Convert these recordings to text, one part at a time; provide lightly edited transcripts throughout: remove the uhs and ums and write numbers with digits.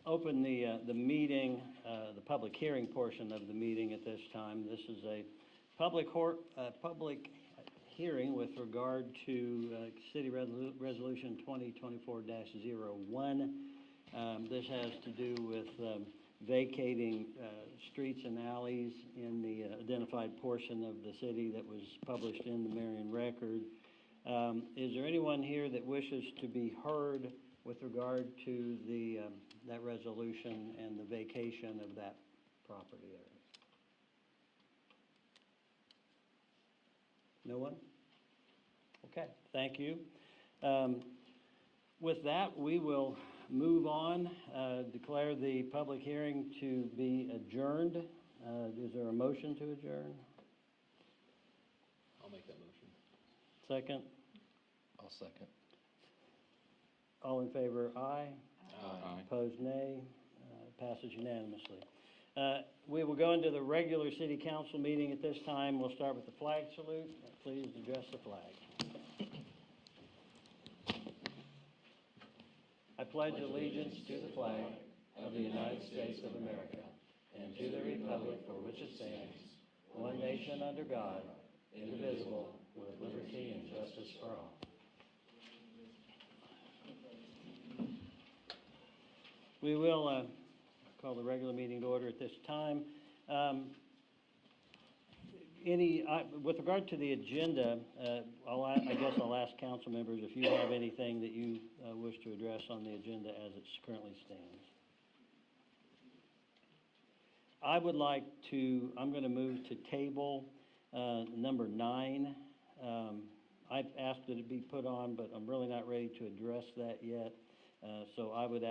open the meeting, the public hearing portion of the meeting at this time. This is a public hearing with regard to City Resolution 2024-01. This has to do with vacating streets and alleys in the identified portion of the city that was published in the Marion Record. Is there anyone here that wishes to be heard with regard to the that resolution and the vacation of that property area? No one? Okay, thank you. With that, we will move on, declare the public hearing to be adjourned. Is there a motion to adjourn? I'll make that motion. Second? I'll second. All in favor, aye. Aye. Opposed, nay. Passes unanimously. We will go into the regular city council meeting at this time. We'll start with the flag salute. Please address the flag. I pledge allegiance to the flag of the United States of America and to the republic for which it stands, one nation under God, indivisible, with liberty and justice for all. We will call the regular meeting to order at this time. With regard to the agenda, I guess I'll ask council members if you have anything that you wish to address on the agenda as it currently stands. I'm going to move to table number 9. I've asked that it be put on, but I'm really not ready to address that yet. So I would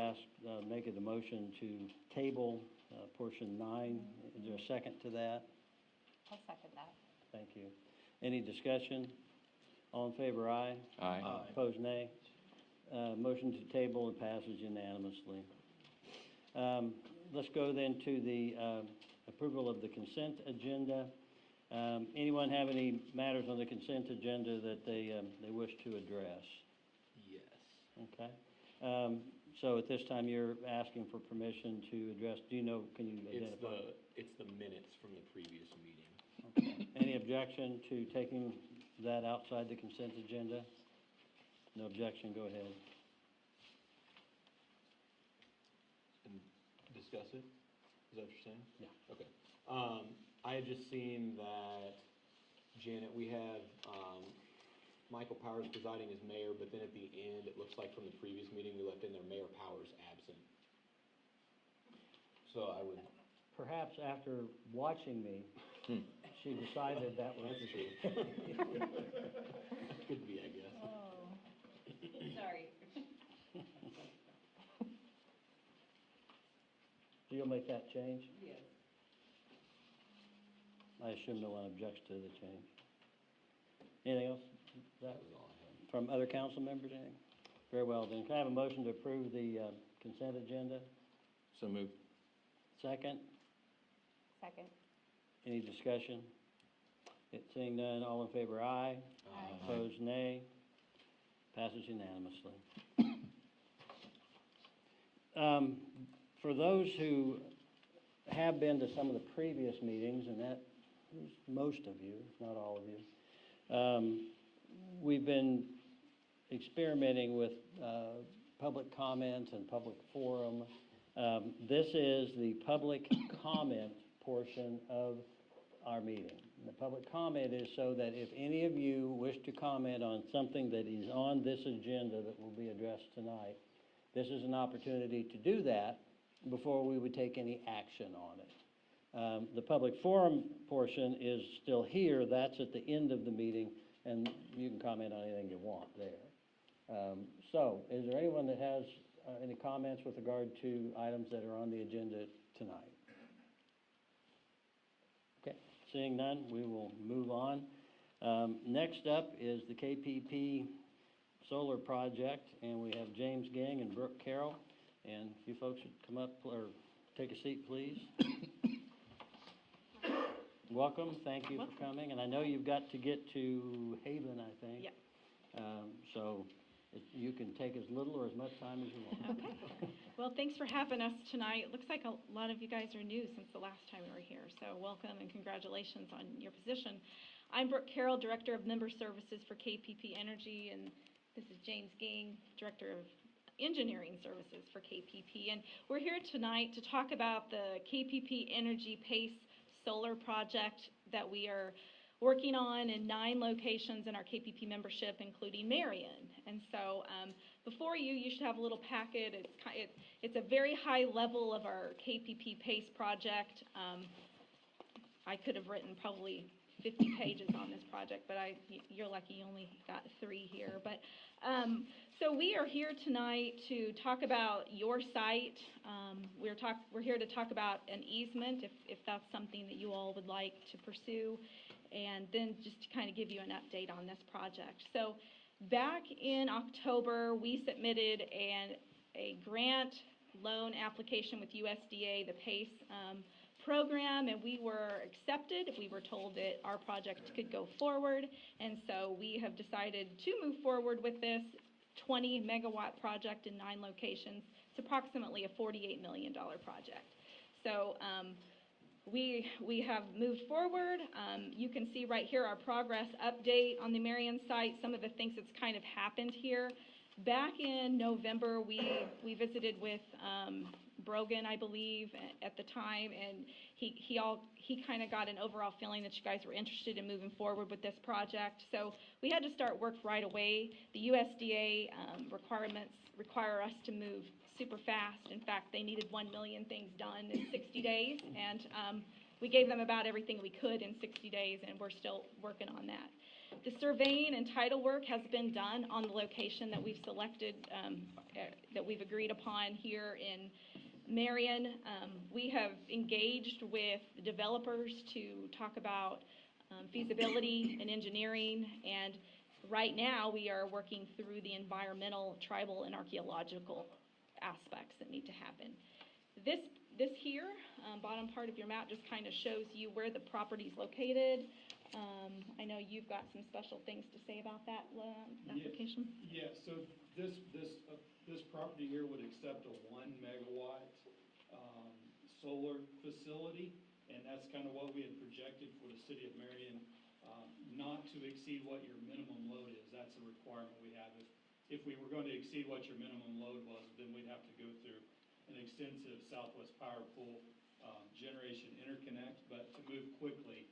make it a motion to table portion 9. Is there a second to that? I'll second that. Thank you. Any discussion? All in favor, aye. Aye. Opposed, nay. Motion to table and passes unanimously. Let's go then to the approval of the consent agenda. Anyone have any matters on the consent agenda that they wish to address? Yes. Okay. So at this time, you're asking for permission to address. Do you know? Can you identify? It's the minutes from the previous meeting. Okay. Any objection to taking that outside the consent agenda? No objection. Go ahead. And discuss it? Is that what you're saying? Yeah. Okay. I had just seen that, Janet, we have Michael Powers presiding as mayor, but then at the end, it looks like from the previous meeting, we left in there Mayor Powers absent. So I would... Perhaps after watching me, she decided that was That's true. Could be, I guess. Oh, sorry. So you'll make that change? Yes. I assume no one objects to the change. Anything else? That was all I had. From other council members, anything? Very well then. Can I have a motion to approve the consent agenda? So moved. Second? Second. Any discussion? Seeing none, all in favor, aye. Aye. Opposed, nay. Passes unanimously. For those who have been to some of the previous meetings, and that is most of you, if not all of you, we've been experimenting with public comments and public forum. This is the public comment portion of our meeting. The public comment is so that if any of you wish to comment on something that is on this agenda that will be addressed tonight, this is an opportunity to do that before we would take any action on it. The public forum portion is still here. That's at the end of the meeting, and you can comment on anything you want there. So, is there anyone that has any comments with regard to items that are on the agenda tonight? Okay, seeing none, we will move on. Next up is the KPP solar project, and we have James Gang and Brooke Carroll. And if you folks would come up or take a seat, please. Welcome, thank you for coming. And I know you've got to get to Haven, I think. Yeah. So you can take as little or as much time as you want. Okay. Well, thanks for having us tonight. It looks like a lot of you guys are new since the last time we were here, so welcome and congratulations on your position. I'm Brooke Carroll, Director of Member Services for KPP Energy, and this is James Ging, Director of Engineering Services for KPP. And we're here tonight to talk about the KPP Energy PACE solar project that we are working on in 9 locations in our KPP membership, including Marion. And so before you should have a little packet. It's a very high level of our KPP PACE project. I could have written probably 50 pages on this project, but you're lucky you only got 3 here. But so we are here tonight to talk about your site. We're here to talk about an easement, if that's something that you all would like to pursue, and then just to kind of give you an update on this project. So back in October, we submitted a grant loan application with USDA, the PACE program, and we were accepted. We were told that our project could go forward, and so we have decided to move forward with this 20 megawatt project in 9 locations. It's approximately a $48 million project. So we have moved forward. You can see right here our progress update on the Marion site, some of the things that's kind of happened here. Back in November, we visited with Brogan, I believe, at the time, and he kind of got an overall feeling that you guys were interested in moving forward with this project. So we had to start work right away. The USDA requirements require us to move super fast. In fact, they needed 1 million things done in 60 days, and we gave them about everything we could in 60 days, and we're still working on that. The surveying and title work has been done on the location that we've selected, that we've agreed upon here in Marion. We have engaged with developers to talk about feasibility and engineering, and right now we are working through the environmental, tribal, and archaeological aspects that need to happen. This here, bottom part of your map, just kind of shows you where the property's located. I know you've got some special things to say about that application. Yeah, so this property here would accept a 1 megawatt solar facility, and that's kind of what we had projected for the city of Marion, not to exceed what your minimum load is. That's a requirement we have. If we were going to exceed what your minimum load was, then we'd have to go through an extensive Southwest Power Pool generation interconnect, but to move quickly,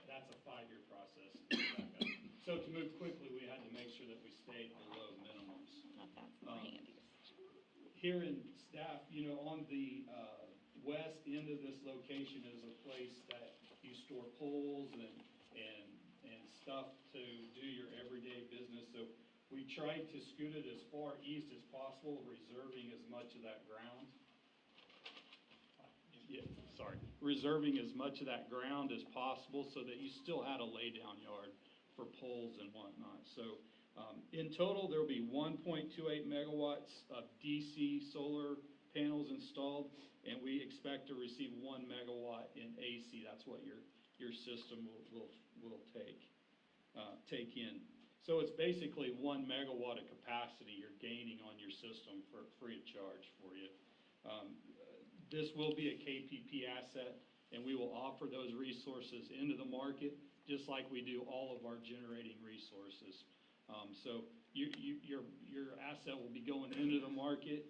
that's a 5-year process. So to move quickly, we had to make sure that we stayed below minimums. That's more handy. Here in staff, on the west end of this location is a place that you store poles and stuff to do your everyday business. So we tried to scoot it as far east as possible, reserving as much of that ground. Reserving as much of that ground as possible so that you still had a laydown yard for poles and whatnot. So in total, there will be 1.28 megawatts of DC solar panels installed, and we expect to receive 1 megawatt in AC. That's what your system will take in. So it's basically 1 megawatt of capacity you're gaining on your system for free of charge for you. This will be a KPP asset, and we will offer those resources into the market just like we do all of our generating resources. So your asset will be going into the market,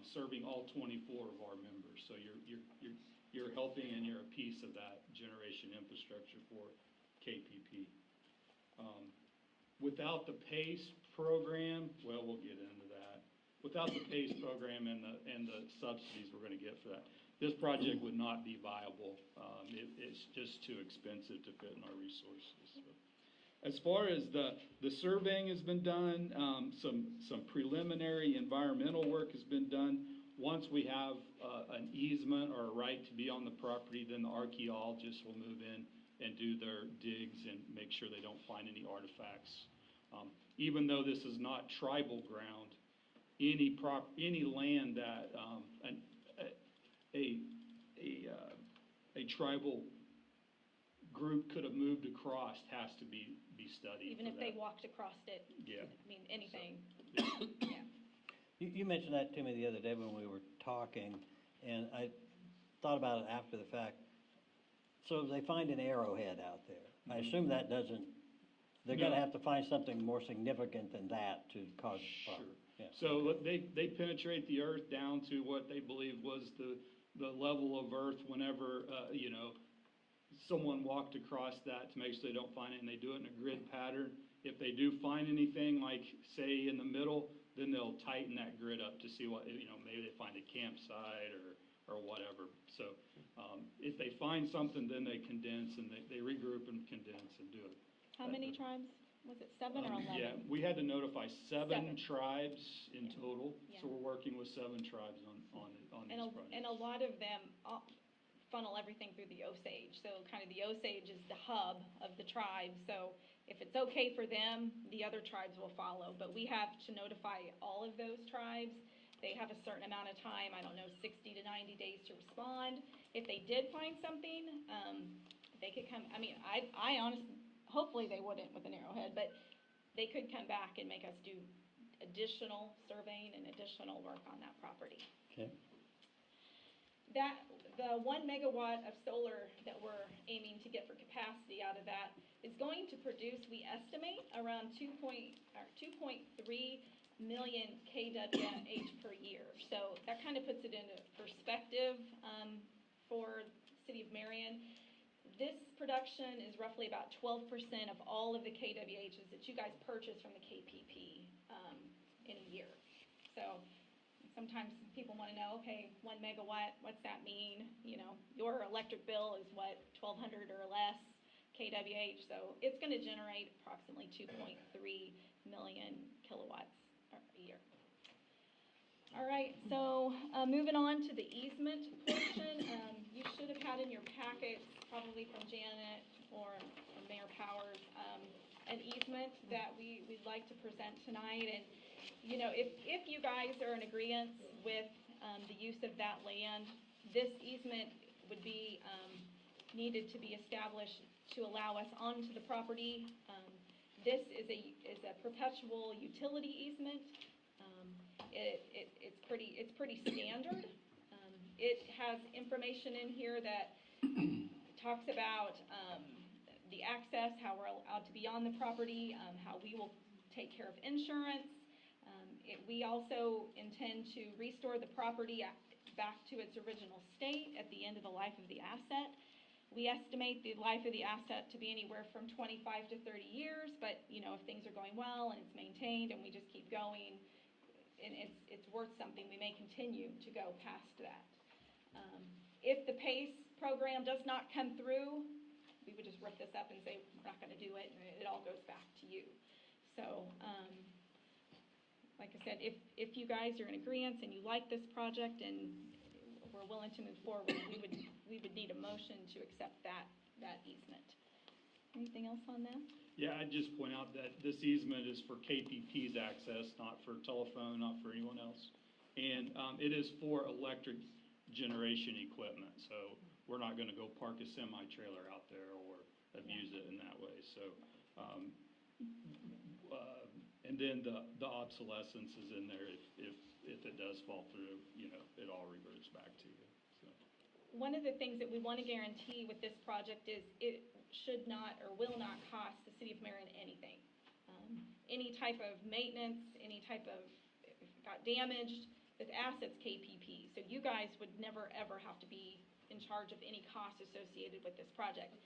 serving all 24 of our members. So you're helping, and you're a piece of that generation infrastructure for KPP. Without the PACE program, well, we'll get into that. Without the PACE program and the subsidies we're going to get for that, this project would not be viable. It's just too expensive to fit in our resources. So, as far as the surveying has been done, some preliminary environmental work has been done. Once we have an easement or a right to be on the property, then the archaeologists will move in and do their digs and make sure they don't find any artifacts. Even though this is not tribal ground, any land that a tribal group could have moved across has to be studied. Even if they walked across it. Yeah. I mean, anything. So, yeah. You mentioned that to me the other day when we were talking, and I thought about it after the fact. So they find an arrowhead out there. I assume that doesn't, they're gonna No. have to find something more significant than that to cause a problem. Yeah. So they penetrate the earth down to what they believe was the level of earth whenever, someone walked across that to make sure they don't find it, and they do it in a grid pattern. If they do find anything, like, say, in the middle, then they'll tighten that grid up to see what, maybe they find a campsite or whatever. So, if they find something, then they condense, and they regroup and condense and do it. How many tribes? Was it 7 or 11? Yeah, we had to notify seven Seven. tribes in Yeah. total, Yeah. so we're working with 7 tribes on these projects. And a lot of them funnel everything through the Osage. So kind of the Osage is the hub of the tribe. So if it's okay for them, the other tribes will follow. But we have to notify all of those tribes. They have a certain amount of time, I don't know, 60 to 90 days to respond. If they did find something, they could come, I honestly, hopefully they wouldn't with an arrowhead, but they could come back and make us do additional surveying and additional work on that property. Okay. The 1 megawatt of solar that we're aiming to get for capacity out of that is going to produce, we estimate, around 2.3 million kWh per year. So that kind of puts it into perspective for the city of Marion. This production is roughly about 12% of all of the kWhs that you guys purchase from the KPP in a year. So sometimes people want to know, okay, 1 megawatt, what's that mean? Your electric bill is what, 1,200 or less kWh. So it's going to generate approximately 2.3 million kilowatts a year. All right, so moving on to the easement portion. You should have had in your packets, probably from Janet or Mayor Powers, an easement that we'd like to present tonight. And if you guys are in agreement with the use of that land, this easement would be needed to be established to allow us onto the property. This is a perpetual utility easement. It's pretty standard. It has information in here that talks about the access, how we're allowed to be on the property, how we will take care of insurance. We also intend to restore the property back to its original state at the end of the life of the asset. We estimate the life of the asset to be anywhere from 25 to 30 years, but if things are going well and it's maintained and we just keep going, and it's worth something, we may continue to go past that. If the PACE program does not come through, we would just rip this up and say we're not going to do it, and it all goes back to you. So, like I said, if you guys are in agreement and you like this project and we're willing to move forward, we would need a motion to accept that easement. Anything else on that? Yeah, I'd just point out that this easement is for KPP's access, not for telephone, not for anyone else. And it is for electric generation equipment, so we're not gonna go park a semi-trailer out there or abuse it in that way, so. And then the obsolescence is in there if it does fall through, it all reverts back to you, so. One of the things that we want to guarantee with this project is it should not or will not cost the city of Marion anything. Any type of maintenance, any type of, if it got damaged, the asset's KPP. So you guys would never ever have to be in charge of any costs associated with this project.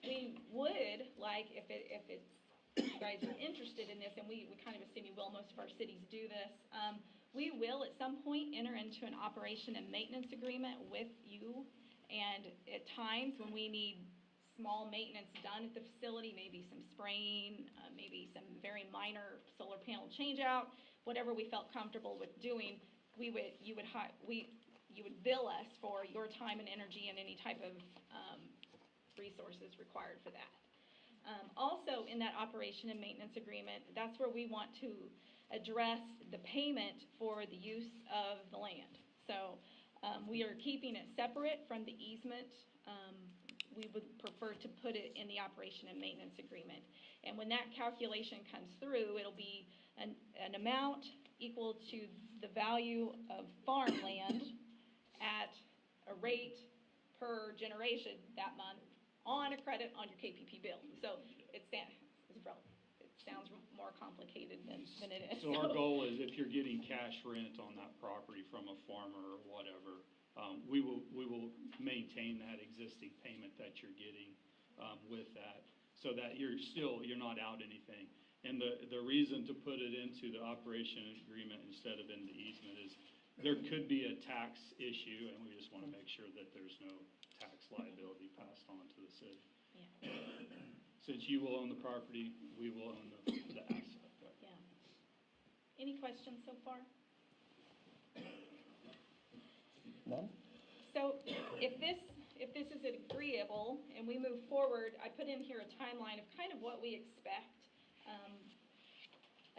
We would like, if you guys are interested in this, and we kind of assume you will, most of our cities do this, we will at some point enter into an operation and maintenance agreement with you. And at times when we need small maintenance done at the facility, maybe some spraying, maybe some very minor solar panel change out, whatever we felt comfortable with doing, you would bill us for your time and energy and any type of resources required for that. Also in that operation and maintenance agreement, that's where we want to address the payment for the use of the land. So we are keeping it separate from the easement. We would prefer to put it in the operation and maintenance agreement. And when that calculation comes through, it'll be an amount equal to the value of farmland at a rate per generation that month on a credit on your KPP bill. So it sounds more complicated than it is. So our goal is if you're getting cash rent on that property from a farmer or whatever, we will maintain that existing payment that you're getting with that, so that you're not out anything. And the reason to put it into the operation agreement instead of in the easement is there could be a tax issue, and we just want to make sure that there's no tax liability passed on to the city. Yeah. Since you will own the property, we will own the asset. Yeah. Any questions so far? None? So if this is agreeable and we move forward, I put in here a timeline of kind of what we expect.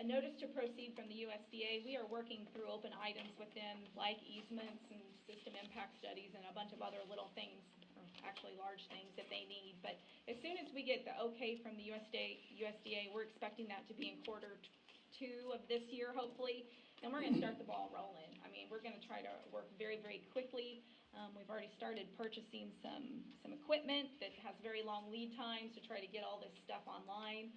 A notice to proceed from the USDA. We are working through open items with them like easements and system impact studies and a bunch of other little things, or actually large things that they need. But as soon as we get the okay from the USDA, we're expecting that to be in quarter 2 of this year, hopefully. And we're going to start the ball rolling. I mean, we're going to try to work very, very quickly. We've already started purchasing some equipment that has very long lead times to try to get all this stuff online.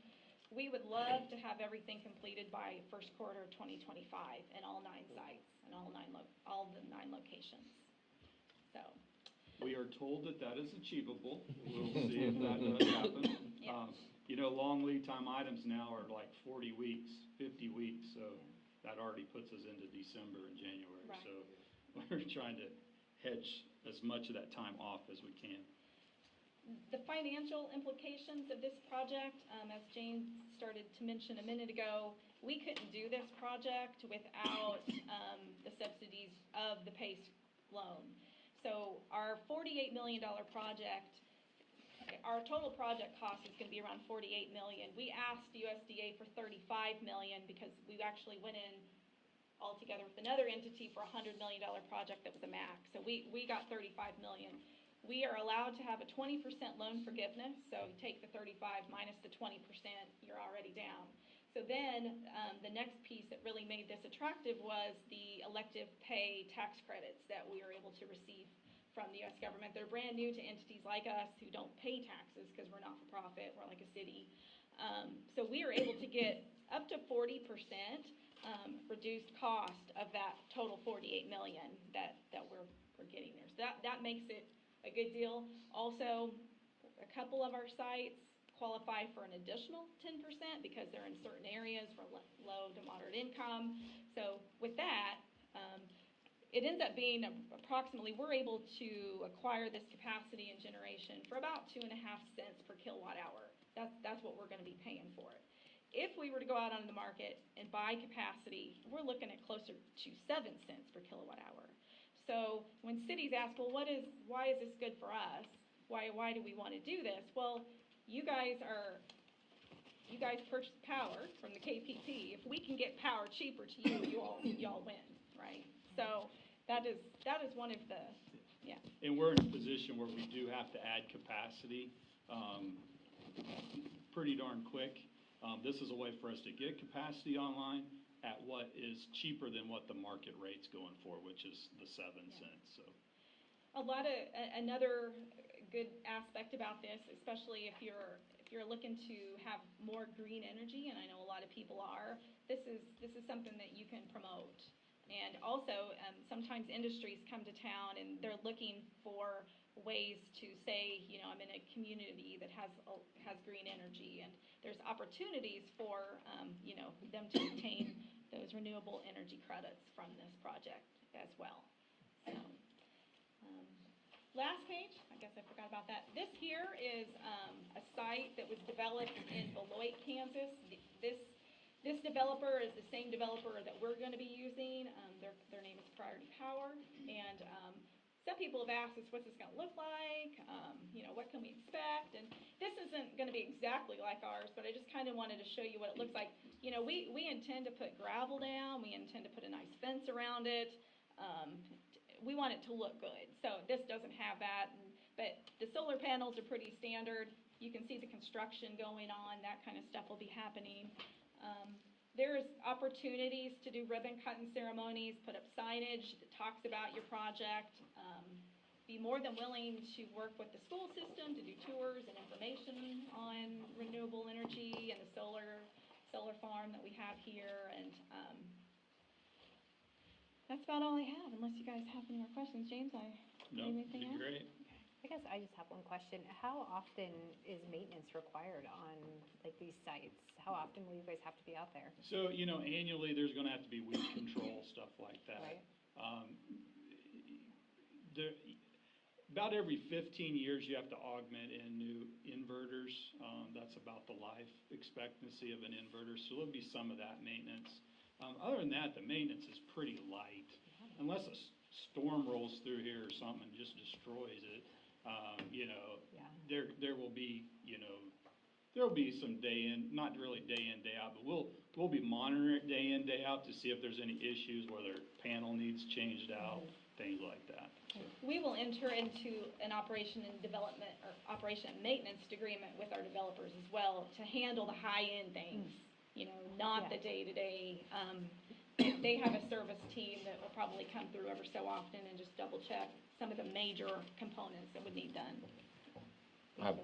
We would love to have everything completed by first quarter of 2025 in all 9 sites and all the 9 locations. So We are told that is achievable. We'll see if that does happen. Yeah. Long lead time items now are like 40 weeks, 50 weeks, so that already puts us into December and January. Right. So we're trying to hedge as much of that time off as we can. the financial implications of this project, as Jane started to mention a minute ago, we couldn't do this project without the subsidies of the PACE loan. So our $48 million project, our total project cost is going to be around $48 million. We asked USDA for $35 million because we actually went in all together with another entity for a $100 million project that was a max. So we got $35 million. We are allowed to have a 20% loan forgiveness. So you take the 35 minus the 20%, you're already down. So then the next piece that really made this attractive was the elective pay tax credits that we are able to receive from the U.S. government. They're brand new to entities like us who don't pay taxes because we're not for profit, we're like a city. So we are able to get up to 40% reduced cost of that total $48 million that we're getting there. So that makes it a good deal. Also, a couple of our sites qualify for an additional 10% because they're in certain areas for low to moderate income. So with that, it ends up being approximately, we're able to acquire this capacity and generation for about 2.5 cents per kilowatt hour. That's what we're going to be paying for it. If we were to go out on the market and buy capacity, we're looking at closer to 7 cents per kilowatt hour. So when cities ask, well, why is this good for us? Why do we want to do this? Well, you guys purchase power from the KPP. If we can get power cheaper to you, you all win, right? So that is one of the, yeah. And we're in a position where we do have to add capacity pretty darn quick. This is a way for us to get capacity online at what is cheaper than what the market rate's going for, which is the 7 cents. So Another good aspect about this, especially if you're looking to have more green energy, and I know a lot of people are, this is something that you can promote. And also, sometimes industries come to town and they're looking for ways to say, I'm in a community that has green energy, and there's opportunities for, them to obtain those renewable energy credits from this project as well. So, last page, I guess I forgot about that. This here is a site that was developed in Beloit, Kansas. This developer is the same developer that we're going to be using. Their name is Priority Power, and some people have asked us, what's this going to look like? What can we expect? And this isn't going to be exactly like ours, but I just kind of wanted to show you what it looks like. We intend to put gravel down. We intend to put a nice fence around it. We want it to look good. So this doesn't have that, but the solar panels are pretty standard. You can see the construction going on. That kind of stuff will be happening. There's opportunities to do ribbon cutting ceremonies, put up signage that talks about your project. Be more than willing to work with the school system to do tours and information on renewable energy and the solar farm that we have here. And that's about all I have, unless you guys have any more questions. James, No, anything else? great. I guess I just have one question. How often is maintenance required on like these sites? How often will you guys have to be out there? So, annually, there's gonna have to be weed control, stuff like that. Right. About every 15 years, you have to augment in new inverters. That's about the life expectancy of an inverter, so there'll be some of that maintenance. Other than that, the maintenance is pretty light, unless a storm rolls through here or something and just destroys it. There will be, there'll be some day in, not really day in, day out, but we'll be monitoring it day in, day out to see if there's any issues, whether panel needs changed out, things like that. So, We will enter into an operation and development, or operation and maintenance agreement with our developers as well to handle the high-end things, not the day-to-day. They have a service team that will probably come through every so often and just double-check some of the major components that would need done. I have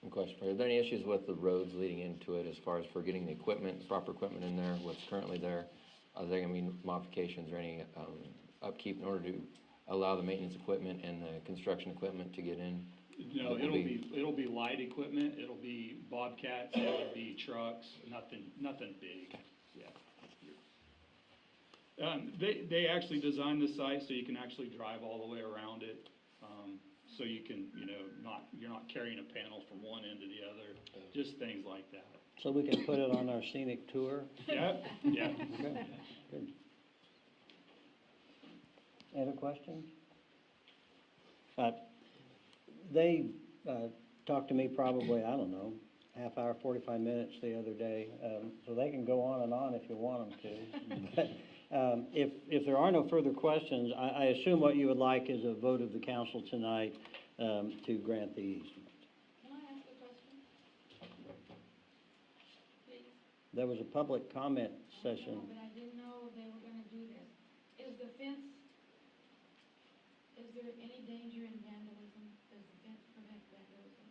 a question for you. Are there any issues with the roads leading into it as far as for getting the equipment, proper equipment in there, what's currently there? Are there gonna be modifications or any upkeep in order to allow the maintenance equipment and the construction equipment to get in? No, it'll be light equipment, it'll be Bobcats, it'll be trucks, nothing big, yeah. They actually designed the site so you can actually drive all the way around it. So you can, you're not carrying a panel from one end to the other, just things like that. So we can put it on our scenic tour? Yeah. Okay, good. Any other questions? They talked to me probably, I don't know, half hour, 45 minutes the other day, so they can go on and on if you want them to. But if there are no further questions, I assume what you would like is a vote of the council tonight to grant the easement. Can I ask a question? Please? There was a public comment session. But I didn't know they were gonna do this. Is the fence, is there any danger in vandalism? Does the fence prevent vandalism?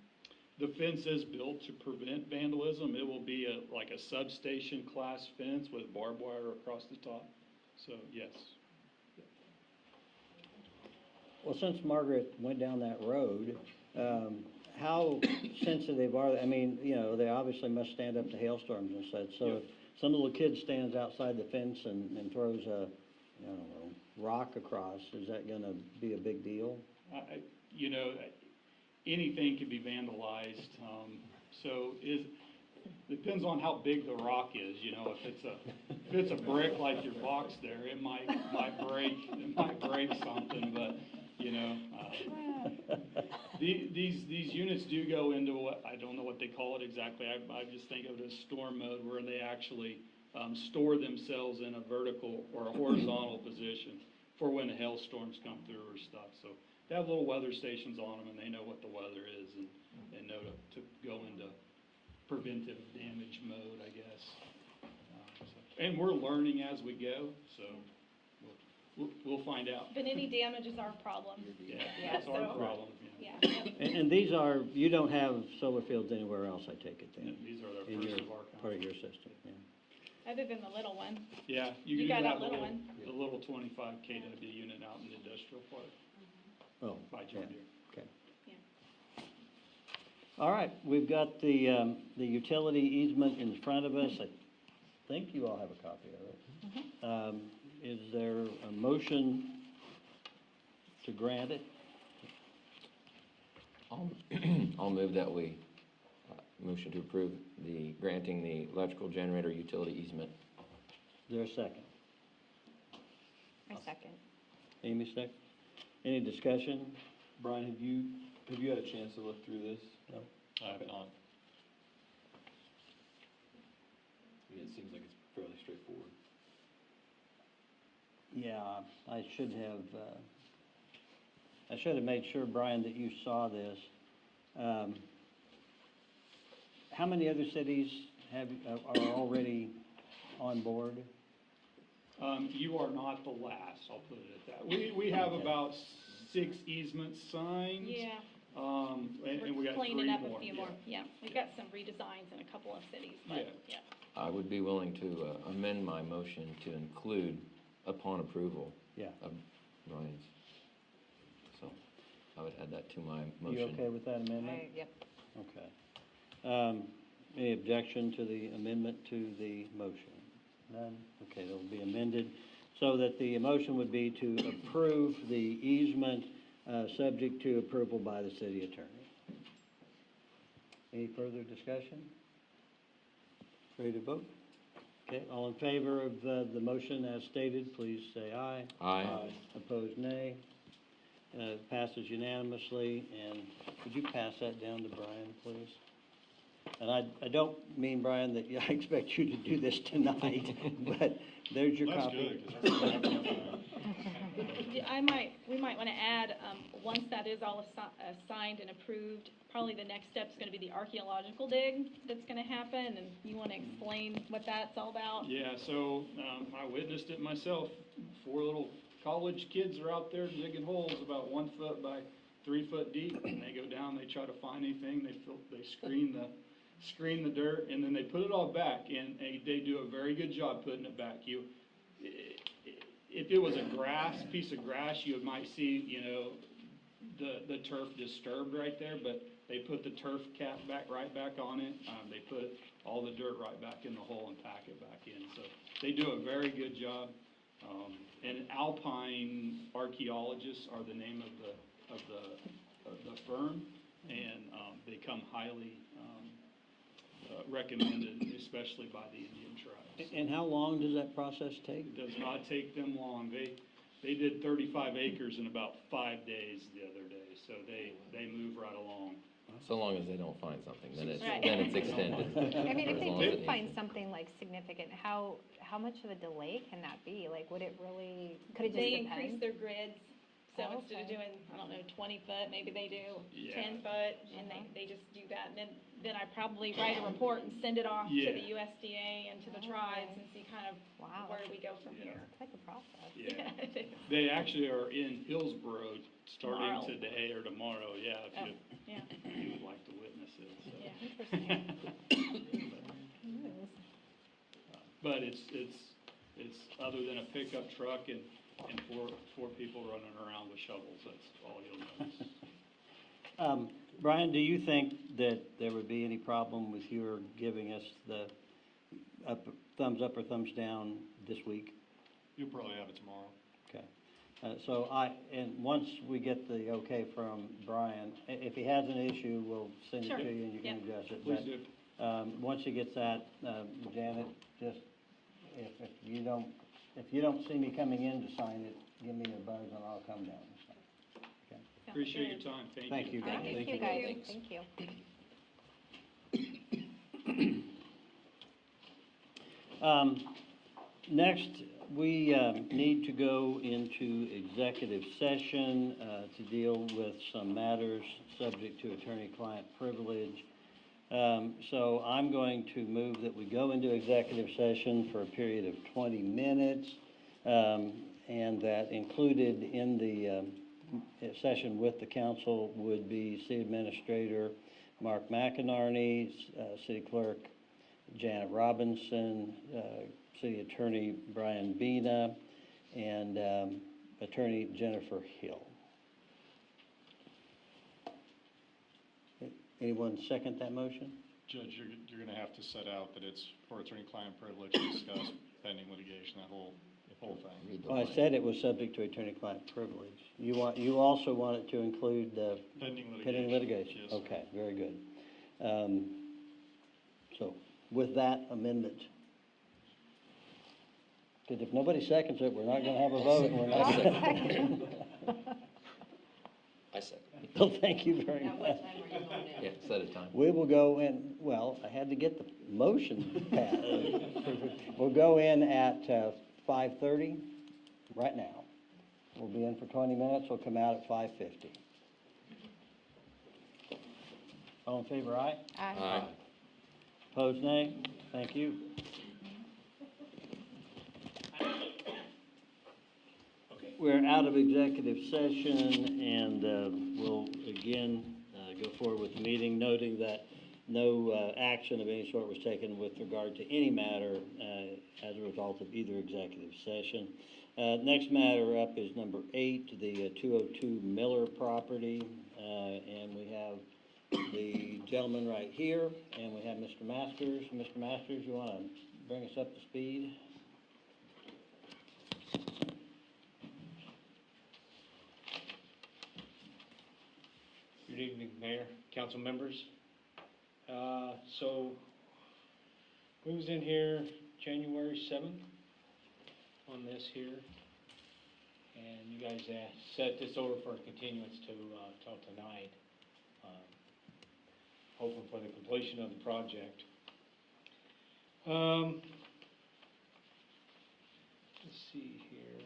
The fence is built to prevent vandalism. It will be like a substation class fence with barbed wire across the top. So, yes. Well, since Margaret went down that road, how sensitive are they? I mean, they obviously must stand up to hailstorms and such. So if some little kid stands outside the fence and throws a, I don't know, rock across, is that gonna be a big deal? Anything can be vandalized. So depends on how big the rock is. If it's a brick like your box there, it might break something. But these units do go into what, I don't know what they call it exactly. I just think of it as storm mode, where they actually store themselves in a vertical or a horizontal position for when the hailstorms come through or stuff. So they have little weather stations on them, and they know what the weather is and know to go into preventive damage mode, I guess. And we're learning as we go, so we'll find out. But any damage is our problem. Yeah, Yeah, that's our so- problem. Yeah. And these are, you don't have solar fields anywhere else, I take it then? These are the In first your, of our part of kind. your system, yeah. Other than the little one. Yeah, You can do got that that little one. The little 25 kW unit out in the industrial park Oh, by John yeah, Deere. okay. Yeah. All right, we've got the utility easement in front of us. I think you all have a copy of it. Is there a motion to grant it? I'll move that we motion to approve granting the electrical generator utility easement. Is there a second? I second. Amy, second? Any discussion? Brian, have you had a chance to look through this? No. I have not. I mean, it seems like it's fairly straightforward. Yeah, I should have made sure, Brian, that you saw this. How many other cities are already on board? You are not the last, I'll put it at that. We have about 6 easements signed. Yeah, And we we're got 3 more. cleaning up a few yeah. more, yeah. We've got some redesigns in a couple of cities, but, yeah. I would be willing to amend my motion to include upon approval Yeah. of Brian's. So I would add that to my You motion. okay with that amendment? Yep. Okay. Any objection to the amendment to the motion? None? Okay, it'll be amended so that the motion would be to approve the easement, subject to approval by the city attorney. Any further discussion? Ready to vote? Okay, all in favor of the motion as stated, please say aye. Aye. Opposed, nay. Passes unanimously, and would you pass that down to Brian, please? And I don't mean, Brian, that I expect you to do this tonight, but there's your copy. We might want to add, once that is all signed and approved, probably the next step's going to be the archaeological dig that's going to happen, and you want to explain what that's all about? Yeah, so I witnessed it myself. 4 little college kids are out there digging holes about 1 foot by 3 foot deep, and they go down, they try to find anything, they screen the dirt, and then they put it all back, and they do a very good job putting it back. If it was a piece of grass, you might see, the turf disturbed right there, but they put the turf cap right back on it. They put all the dirt right back in the hole and pack it back in. So they do a very good job. And alpine archaeologists are the name of the firm, and they come highly recommended, especially by the Indian tribes. And how long does that process take? It does not take them long. They did 35 acres in about 5 days the other day, so they move right along. So long as they don't find something, then it's, Right. then it's extended. I mean, for if as they long as it did needs find to. something like significant, how much of a delay can that be? Like, would it really, could it just They depend? increase their grids, so Oh, instead of okay. doing, 20 foot, maybe they do Yeah. 10 foot, and they just do that. And then I probably write a report and send it off to Yeah. the USDA and to the tribes and see kind of Wow, where do we go from Yeah. here. Quite the process. Yeah. Yeah. They actually are in Hillsborough starting Tomorrow. today or tomorrow, yeah, Oh, if yeah, you would like to witness it, so. yeah. Interesting. Yes. But it's, other than a pickup truck and 4 people running around with shovels, that's all you'll notice. Brian, do you think that there would be any problem with your giving us the thumbs up or thumbs down this week? You'll probably have it tomorrow. Okay. And once we get the okay from Brian, if he has an issue, we'll send it Sure. to you and you can Yeah. address it. Please But, do. once he gets that, Janet, just, if you don't see me coming in to sign it, give me a buzz and I'll come down and sign it. Okay? Appreciate your time, thank you. Thank you, All right, guys. thank you guys, thank you. Next, we need to go into executive session to deal with some matters subject to attorney-client privilege. So I'm going to move that we go into executive session for a period of 20 minutes, and that included in the session with the council would be City Administrator Mark McInerney, City Clerk Janet Robinson, City Attorney Brian Bina, and Attorney Jennifer Hill. Anyone second that motion? Judge, you're going to have to set out that it's for attorney-client privilege to discuss pending litigation, that whole thing. Read the Well, I line. said it was subject to attorney-client privilege. You also want it to include Pending litigation. pending litigation? Yes, sir. Okay, very good. So with that amendment, because if nobody seconds it, we're not going to have a vote. and we're not- I second. Well, thank you very much. Yeah, set a time. We will go in, well, I had to get the motion passed. We'll go in at 5:30 right now. We'll be in for 20 minutes. We'll come out at 5:50. All in favor, aye? Aye. Aye. Opposed, nay? Thank you. we're out of executive session, and we'll again go forward with the meeting, noting that no action of any sort was taken with regard to any matter as a result of either executive session. Next matter up is number 8, the 202 Miller property, and we have the gentleman right here, and we have Mr. Masters. Mr. Masters, you want to bring us up to speed? Good evening, Mayor, council members. So we was in here January 7th on this here, and you guys set this over for a continuance to till tonight, hoping for the completion of the project. Let's see here.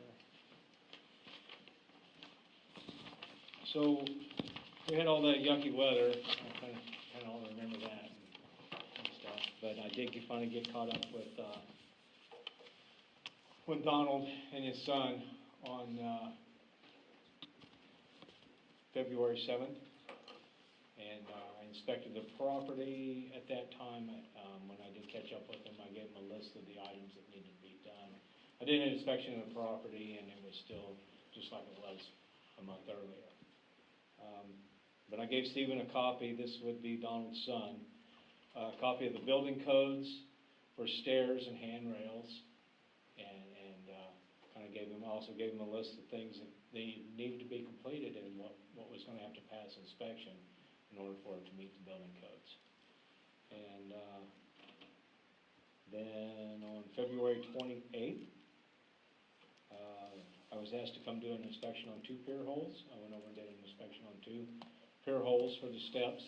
So we had all that yucky weather. I kind of all remember that and stuff. But I did finally get caught up with Donald and his son on February 7th. And I inspected the property at that time. When I did catch up with him, I gave him a list of the items that needed to be done. I did an inspection of the property, and it was still just like it was a month earlier. But I gave Stephen a copy. This would be Donald's son. A copy of the building codes for stairs and handrails, and kind of also gave him a list of things that they needed to be completed and what was going to have to pass inspection in order for it to meet the building codes. And then on February 28th, I was asked to come do an inspection on 2 pier holes. I went over and did an inspection on 2 pier holes for the steps.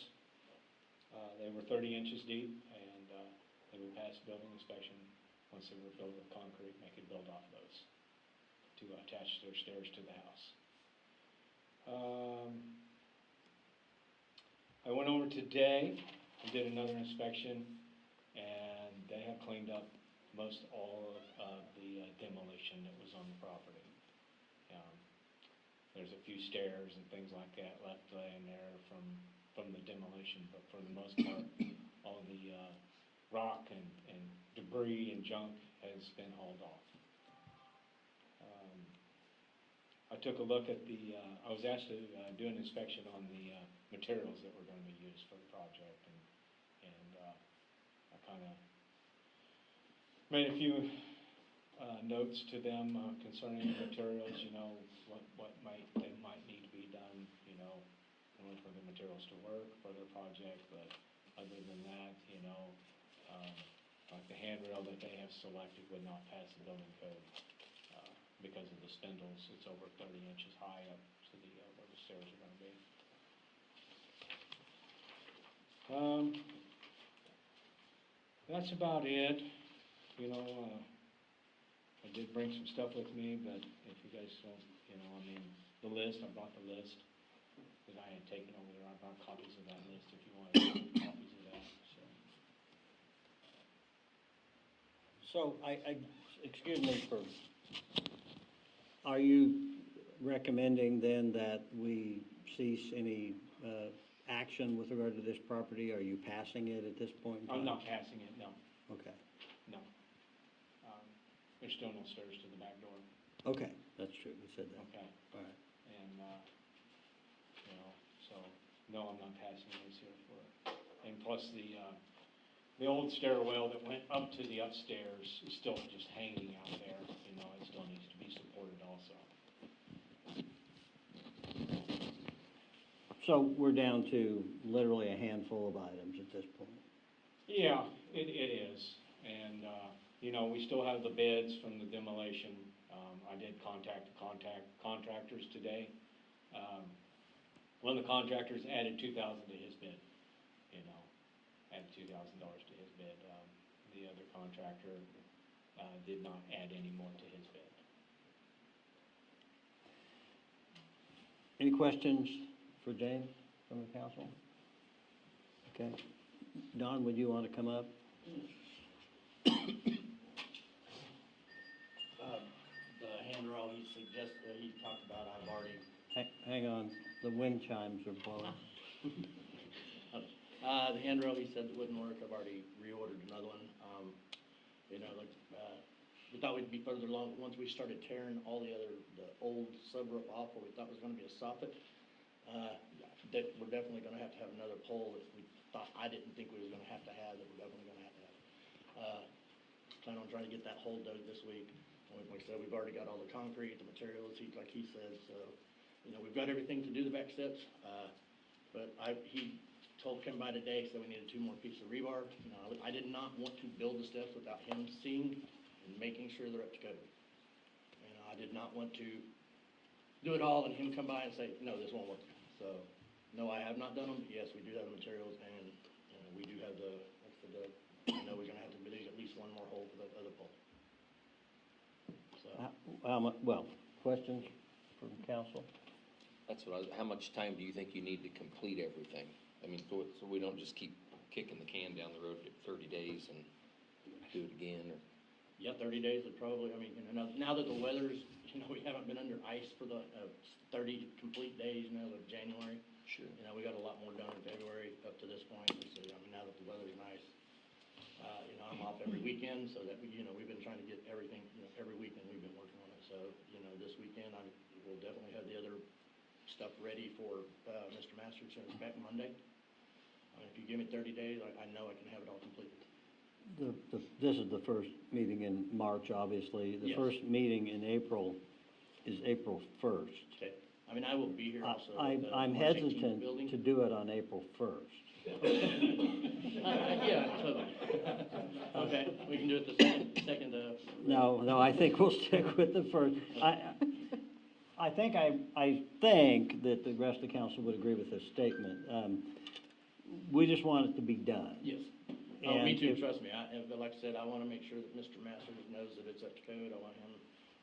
They were 30 inches deep, and they would pass building inspection once they were filled with concrete, and they could build off those to attach their stairs to the house. I went over today and did another inspection, and they have cleaned up most all of the demolition that was on the property. There's a few stairs and things like that left laying there from the demolition, but for the most part, all the rock and debris and junk has been hauled off. I took a look at I was asked to do an inspection on the materials that were going to be used for the project, and I kind of made a few notes to them concerning the materials, what might need to be done, in order for the materials to work for their project. But other than that, like the handrail that they have selected would not pass the building code because of the spindles. It's over 30 inches high up to where the stairs are going to be. That's about it. I did bring some stuff with me, but if you guys don't, the list, I brought the list that I had taken over there. I brought copies of that list if you want copies of that, So excuse me are you recommending then that we cease any action with regard to this property? Are you passing it at this point in time? I'm not passing it, no, Okay. no. There's still no stairs to the back door. Okay, that's true, you said that. Okay. All right. And, so, no, I'm not passing this here for it. And plus the old stairwell that went up to the upstairs is still just hanging out there, it still needs to be supported also. So we're down to literally a handful of items at this point? Yeah, it is. And, we still have the bids from the demolition. I did contact contractors today. One of the contractors added $2,000 to his bid, added $2,000 to his bid. The other contractor did not add any more to his bid. Any questions for James from the council? Okay. Don, would you want to come up? The handrail he suggested, he talked about, I've already, Hang on, the wind chimes are blowing. the handrail he said wouldn't work, I've already reordered another one. We thought we'd be further along, but once we started tearing all the old subroof off where we thought was gonna be a soffit, that we're definitely gonna have to have another pole that we thought, I didn't think we were gonna have, that we're definitely gonna have to have. Plan on trying to get that hole dug this week. And like I said, we've already got all the concrete, the materials, like he said, so, we've got everything to do the back steps. But he came by today, said we needed 2 more pieces of rebar. I did not want to build the steps without him seeing and making sure they're up to code. I did not want to do it all and him come by and say, no, this won't work. So, no, I have not done them. Yes, we do have the materials, and we do have I know we're gonna have to dig at least 1 more hole for the other pole. So, Well, questions from council? That's what how much time do you think you need to complete everything? I mean, so we don't just keep kicking the can down the road, get 30 days and do it again, or? yeah, 30 days would probably, now that the weather's, we haven't been under ice for the 30 complete days, of January. Sure. We got a lot more done in February up to this point, so, now that the weather's nice. I'm off every weekend, so that, we've been trying to get everything, every weekend we've been working on it. So, this weekend, we'll definitely have the other stuff ready for, Mr. Masters, so it's back Monday. If you give me 30 days, I know I can have it all completed. This is the first meeting in March, obviously. The Yes. first meeting in April is April 1st. Okay, I will be here also. I'm March 18th hesitant building. to do it on April 1st. Yeah, totally. Okay, we can do it the second. No, I think we'll stick with the first. I think that the rest of the council would agree with this statement. We just want it to be done. Yes. Oh, me And too, if- trust me. But like I said, I want to make sure that Mr. Masters knows that it's up to code. I want him,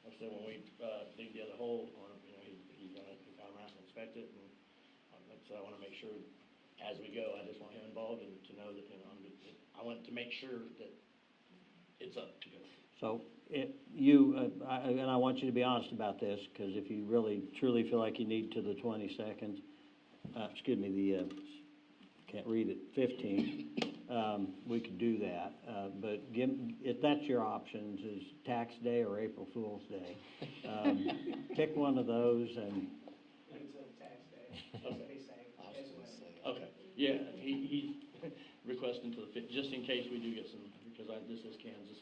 like I said, when we dig the other hole, he's going to come around and inspect it. And like I said, I want to make sure as we go, I just want him involved and to know that, I want to make sure that it's up to code. So and I want you to be honest about this, because if you really truly feel like you need to the 22nd, can't read it, 15th, we could do that. But if that's your options, is tax day or April Fool's Day. Pick one of those and. It's a tax day, that's what he's saying. I was gonna say. Okay, yeah, he's requesting to the just in case we do get some, because this is Kansas.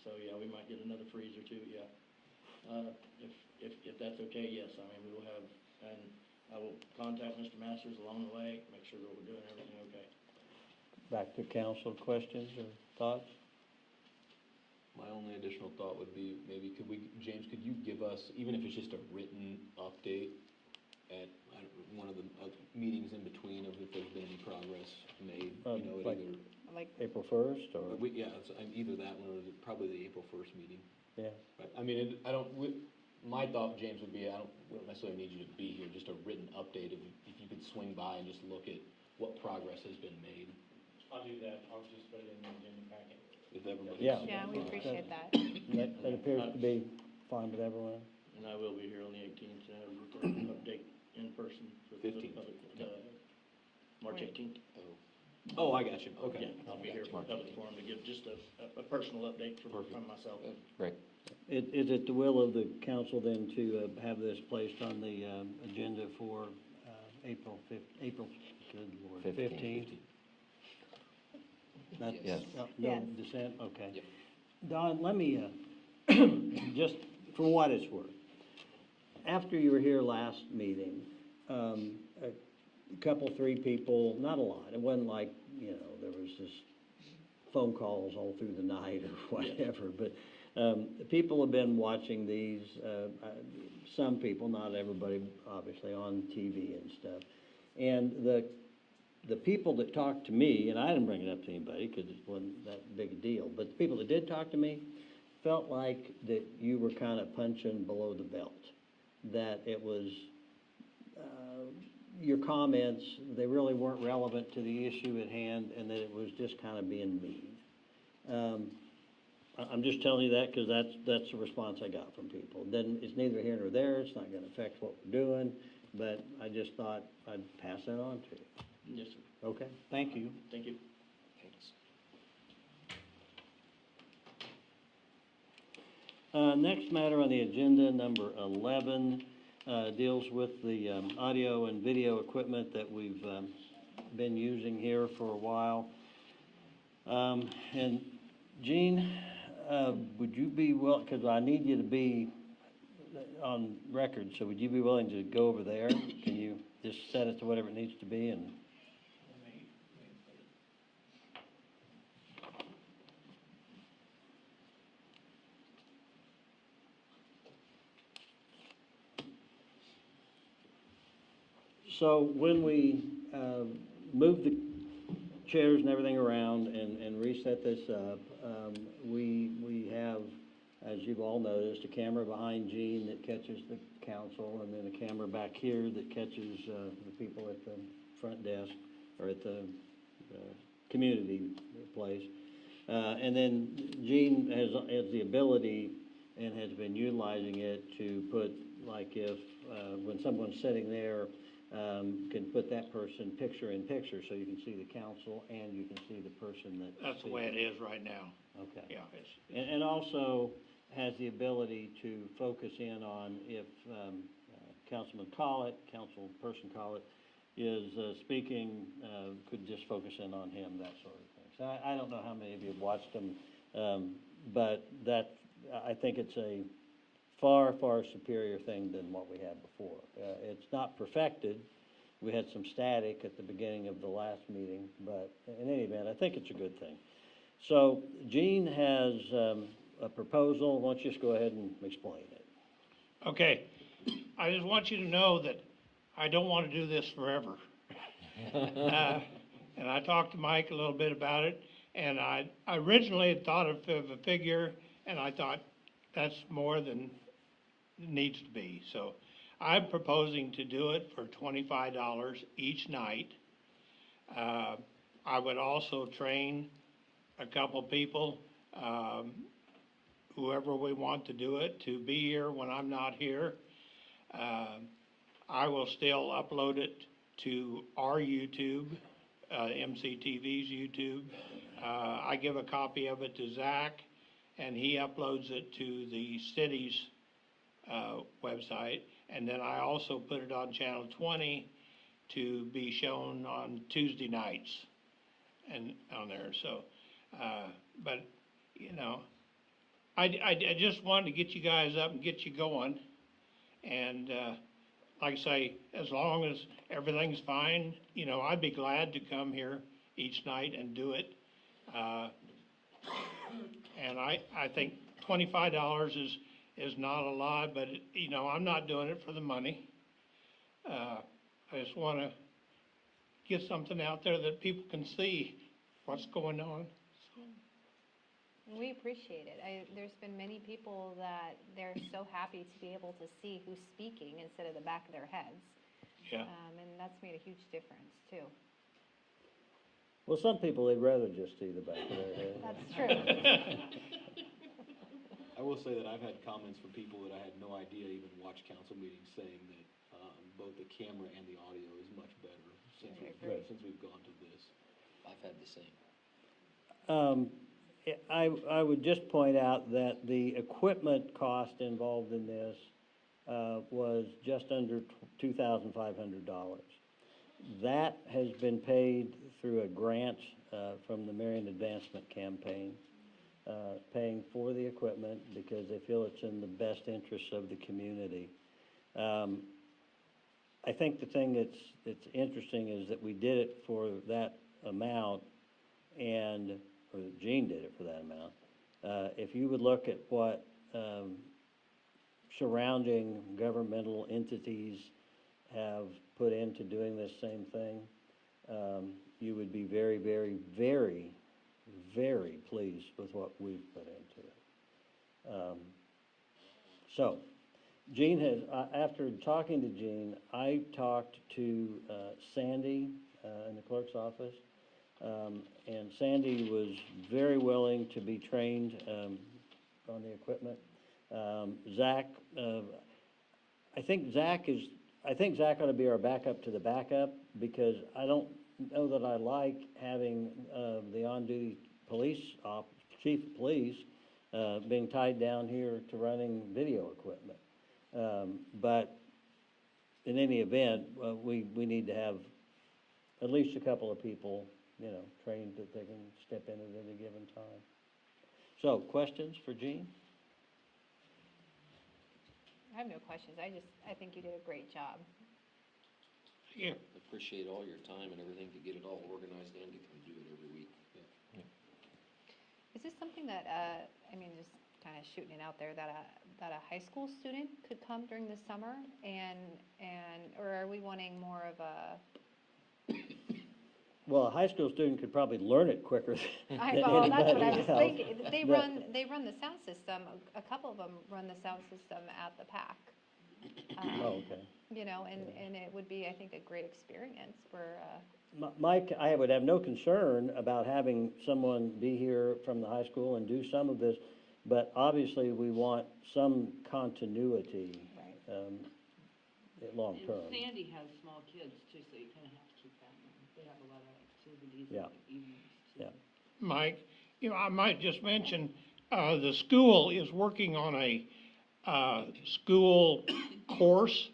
So, yeah, we might get another freeze or 2, yeah. If that's okay, yes, we will have, and I will contact Mr. Masters along the way, make sure that we're doing everything okay. Back to council, questions or thoughts? My only additional thought would be, maybe James, could you give us, even if it's just a written update at one of the meetings in between of if there's been any progress made, at Like either. Like, April 1st or? Yeah, it's either that one or probably the April 1st meeting. Yeah. Right. My thought, James, would be, we don't necessarily need you to be here, just a written update, if you could swing by and just look at what progress has been made. I'll do that, I'll just put it in the agenda packet. If everybody's. yeah, we appreciate that. That appears to be fine with everyone. And I will be here on the 18th to have an update in person for the 15th. public, March 18th. Oh, I got you, okay. Yeah, I'll be here for a public forum to give just a personal update from myself. Great. Is it the will of the council then to have this placed on the agenda for April, good Lord, 15th? Yes. No Yes. dissent, okay. Yep. Don, let me, just for what it's worth, after you were here last meeting, a couple, 3 people, not a lot, it wasn't like, there was just phone calls all through the night or whatever, but people have been watching these, some people, not everybody, obviously, on TV and stuff. And the people that talked to me, and I didn't bring it up to anybody because it wasn't that big a deal, but the people that did talk to me felt like that you were kind of punching below the belt, that it was, your comments, they really weren't relevant to the issue at hand, and that it was just kind of being mean. I'm just telling you that because that's the response I got from people. Then it's neither here nor there, it's not gonna affect what we're doing, but I just thought I'd pass that on to you. Yes, sir. Okay, thank you. Thank you. Next matter on the agenda, number 11, deals with the audio and video equipment that we've been using here for a while. And Gene, would you be because I need you to be on record, so would you be willing to go over there? Can you just set it to whatever it needs to be and? So when we moved the chairs and everything around and reset this up, we have, as you've all noticed, a camera behind Gene that catches the council, and then a camera back here that catches the people at the front desk, or at the community place. And then Gene has the ability and has been utilizing it to put, like if, when someone's sitting there, can put that person picture in picture, so you can see the council and you can see the person that's That's the way it is right now. Okay. Yeah, And also has the ability to focus in on if Councilman Collett, Councilperson Collett, is speaking, could just focus in on him, that sort of thing. So I don't know how many of you have watched them, but I think it's a far, far superior thing than what we had before. It's not perfected. We had some static at the beginning of the last meeting, but in any event, I think it's a good thing. So Gene has a proposal. Why don't you just go ahead and explain it? okay. I just want you to know that I don't want to do this forever. And I talked to Mike a little bit about it, and I originally had thought of a figure, and I thought that's more than it needs to be. So I'm proposing to do it for $25 each night. I would also train a couple people, whoever we want to do it, to be here when I'm not here. I will still upload it to our YouTube, MCTV's YouTube. I give a copy of it to Zach, and he uploads it to the city's website. And then I also put it on Channel 20 to be shown on Tuesday nights and on there. So, but, you know, I just wanted to get you guys up and get you going. And like I say, as long as everything's fine, you know, I'd be glad to come here each night and do it. And I think $25 is not a lot, but, you know, I'm not doing it for the money. I just want to get something out there that people can see what's going on. So. We appreciate it. There's been many people that they're so happy to be able to see who's speaking instead of the back of their heads. Yeah. And that's made a huge difference, too. Well, some people, they'd rather just see the back of their head. That's true. I will say that I've had comments from people that I had no idea even watch council meetings saying that both the camera and the audio is much better since we've gone to this. I've had the same. I would just point out that the equipment cost involved in this was just under $2,500. That has been paid through a grant from the Marion Advancement Campaign, paying for the equipment because they feel it's in the best interests of the community. I think the thing that's interesting is that we did it for that amount, or Gene did it for that amount. If you would look at what surrounding governmental entities have put into doing this same thing, you would be very, very, very, very pleased with what we've put into it. So, Gene has, after talking to Gene, I talked to Sandy in the clerk's office. And Sandy was very willing to be trained, on the equipment. Zach, I think Zach ought to be our backup to the backup, because I don't know that I like having, the on-duty chief of police, being tied down here to running video equipment. But in any event, we need to have at least a couple of people, trained that they can step in at any given time. So, questions for Gene? I have no questions. I think you did a great job. Yeah. Appreciate all your time and everything to get it all organized and to come do it every week. Is this something that, just kind of shooting it out there, that a high school student could come during the summer or are we wanting more of a? Well, a high school student could probably learn it quicker than That's what I was anybody else. thinking. They run the sound system, a couple of them run the sound system at the PAC. Oh, okay. And it would be, I think, a great experience for, Mike, I would have no concern about having someone be here from the high school and do some of this, but obviously we want some continuity, long term. And Sandy has small kids too, so you kind of have to keep that in mind. They have a lot of activities in Yeah. the evenings too. Yeah. Mike, I might just mention, the school is working on a, school course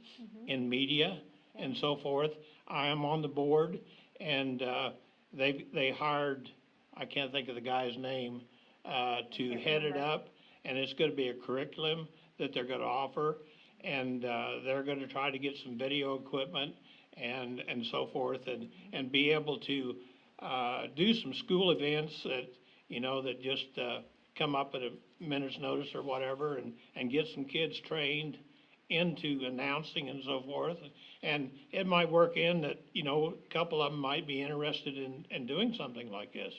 in media and so forth. I am on the board, and, they hired, I can't think of the guy's name, to head it up, and it's gonna be a curriculum that they're gonna offer, and, they're gonna try to get some video equipment and so forth, and be able to, do some school events that, that just, come up at a minute's notice or whatever, and get some kids trained into announcing and so forth. And it might work in that, a couple of them might be interested in doing something like this,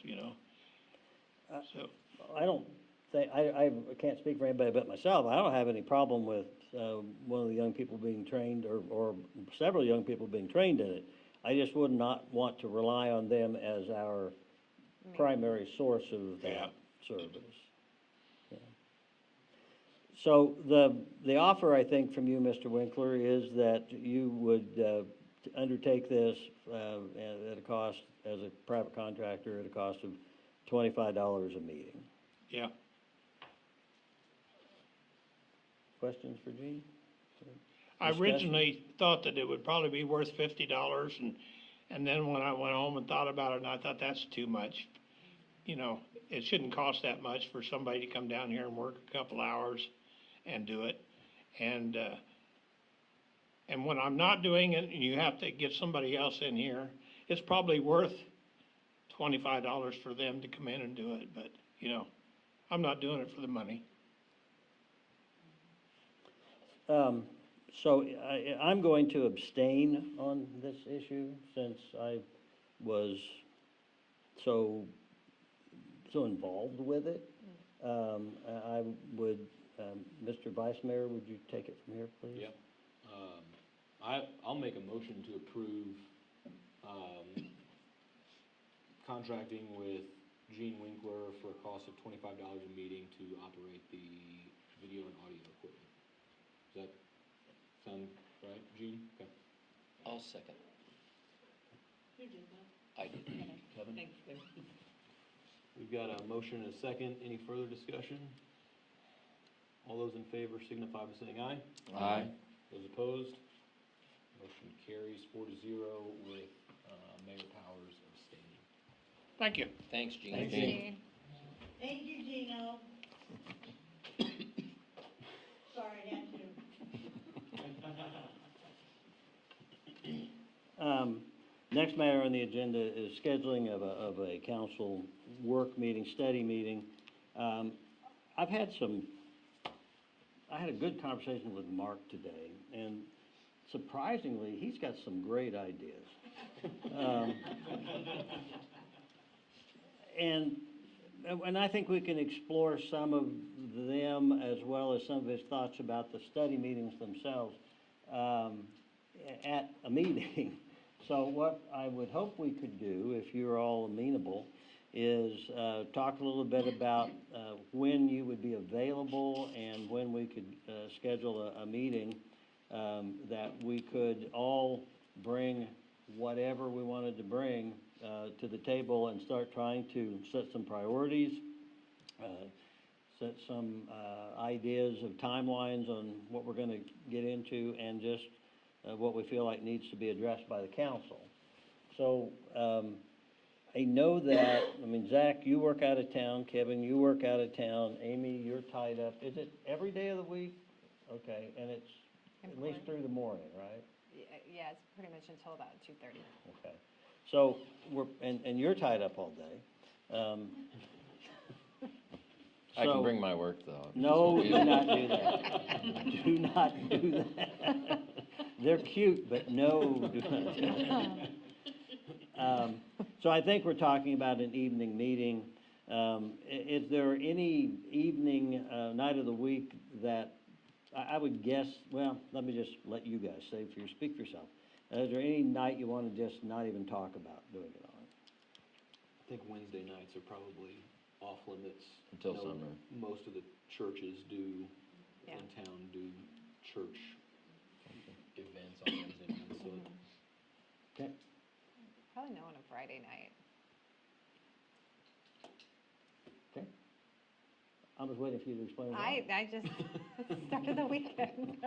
so. I don't think, I can't speak for anybody but myself. I don't have any problem with, one of the young people being trained or several young people being trained in it. I just would not want to rely on them as our primary source of that service. Yeah. So the offer, I think, from you, Mr. Winkler, is that you would undertake this at a cost, as a private contractor, at a cost of $25 a meeting. Yeah. Questions for Gene? I originally thought that it would probably be worth $50, and then when I went home and thought about it, and I thought that's too much. It shouldn't cost that much for somebody to come down here and work a couple hours and do it. And when I'm not doing it, and you have to get somebody else in here, it's probably worth $25 for them to come in and do it, but, I'm not doing it for the money. So I'm going to abstain on this issue, since I was so involved with it. I would, Mr. Vice Mayor, would you take it from here, please? Yep. I'll make a motion to approve, contracting with Gene Winkler for a cost of $25 a meeting to operate the video and audio equipment. Does that sound right, Gene? Okay. I'll second. Who did that? I did. Kevin? Thanks, Kevin. We've got a motion and a second. Any further discussion? All those in favor signify by saying aye. Aye. Those opposed? Motion carries 4-0 with Mayor Powers abstaining. Thank you. Thanks, Gene. Thanks, Gene. Thank you, Gino. Sorry, I had to. Next matter on the agenda is scheduling of a council work meeting, study meeting. I had a good conversation with Mark today, and surprisingly, he's got some great ideas. And I think we can explore some of them, as well as some of his thoughts about the study meetings themselves, at a meeting. So what I would hope we could do, if you're all amenable, is talk a little bit about when you would be available and when we could schedule a meeting that we could all bring whatever we wanted to bring to the table and start trying to set some priorities, set some ideas of timelines on what we're going to get into, and just what we feel like needs to be addressed by the council. So I know that, I mean, Zach, you work out of town, Kevin, you work out of town, Amy, you're tied up. Is it every day of the week? Okay, and it's at least through the morning, right? Yeah, it's pretty much until about 2:30. Okay. So and you're tied up all day. I can So- bring my work, though. No, do not do that. Do not do that. They're cute, but no, do not do that. So I think we're talking about an evening meeting. Is there any evening, night of the week that, I would guess, well, let me just let you guys say, speak for yourself. Is there any night you want to just not even talk about doing it on? I think Wednesday nights are probably off limits. Until I know summer. Most of the churches do, Yeah. in town, do church events on Wednesday nights, so Okay. Probably no on a Friday night. Okay. I was waiting for you to explain why. I just stuck in the weekend.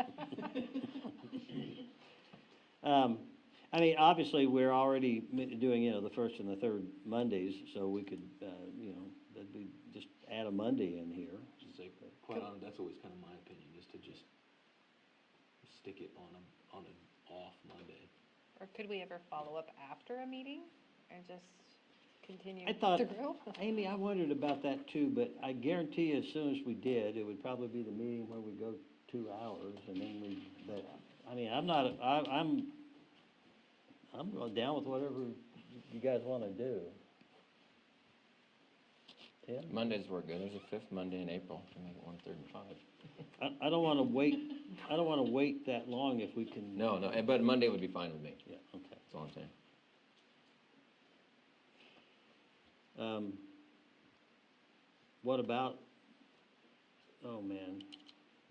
I mean, obviously, we're already doing, the first and the third Mondays, so we could, that'd be, just add a Monday in here. just say, quite honest, that's always kind of my opinion, is to just stick it on an off Monday. Or could we ever follow up after a meeting and just continue I thought, through? Amy, I wondered about that too, but I guarantee as soon as we did, it would probably be the meeting where we go 2 hours and then I'm going down with whatever you guys want to do. Tim? Mondays work good. There's a fifth Monday in April. We make it 1, 3, and 5. I don't want to wait that long if we can. No, but Monday would be fine with me. Yeah, okay. That's all I'm saying. What about, oh man,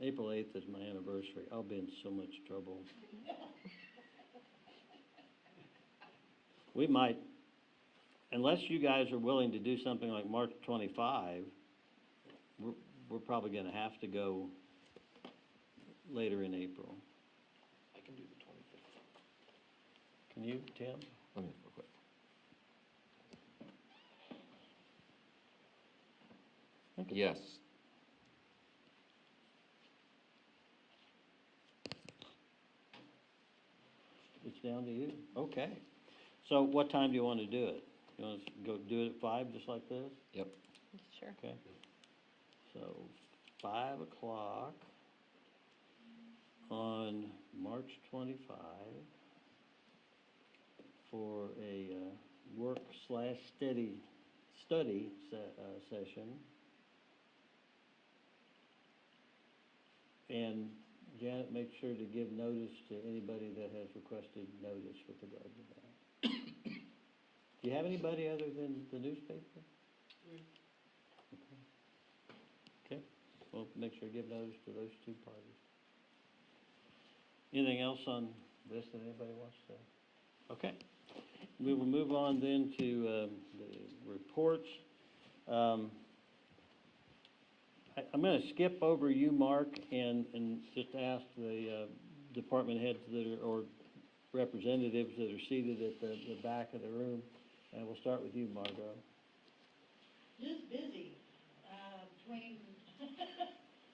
April 8th is my anniversary. I'll be in so much trouble. We might, unless you guys are willing to do something like March 25, we're probably going to have to go later in April. I can do the 25th. Can you, Tim? Let me real quick. Yes. It's down to you. Okay. So what time do you want to do it? You want to go do it at 5, just like this? Yep. Sure. Okay. So 5 o'clock on March 25 for a work/study session. And Janet, make sure to give notice to anybody that has requested notice with regard to that. Do you have anybody other than the newspaper? Okay, well, make sure to give notice to those 2 parties. Anything else on this that anybody wants to? Okay, we will move on then to the reports. I'm going to skip over you, Mark, and just ask the department heads or representatives that are seated at the back of the room, and we'll start with you, Margot. Just busy, between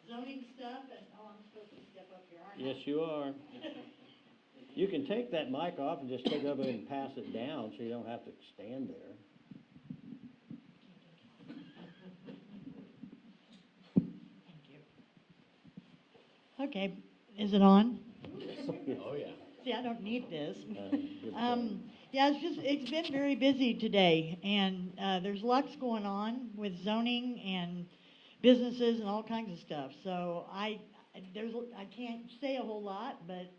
zoning stuff and, I'm supposed to step up here, aren't I? Yes, you are. You can take that mic off and just take it over and pass it down so you don't have to stand there. Okay, is it on? Oh, yeah. See, I don't need this. Good point. Yeah, it's been very busy today, and there's lots going on with zoning and businesses and all kinds of stuff. So I can't say a whole lot, but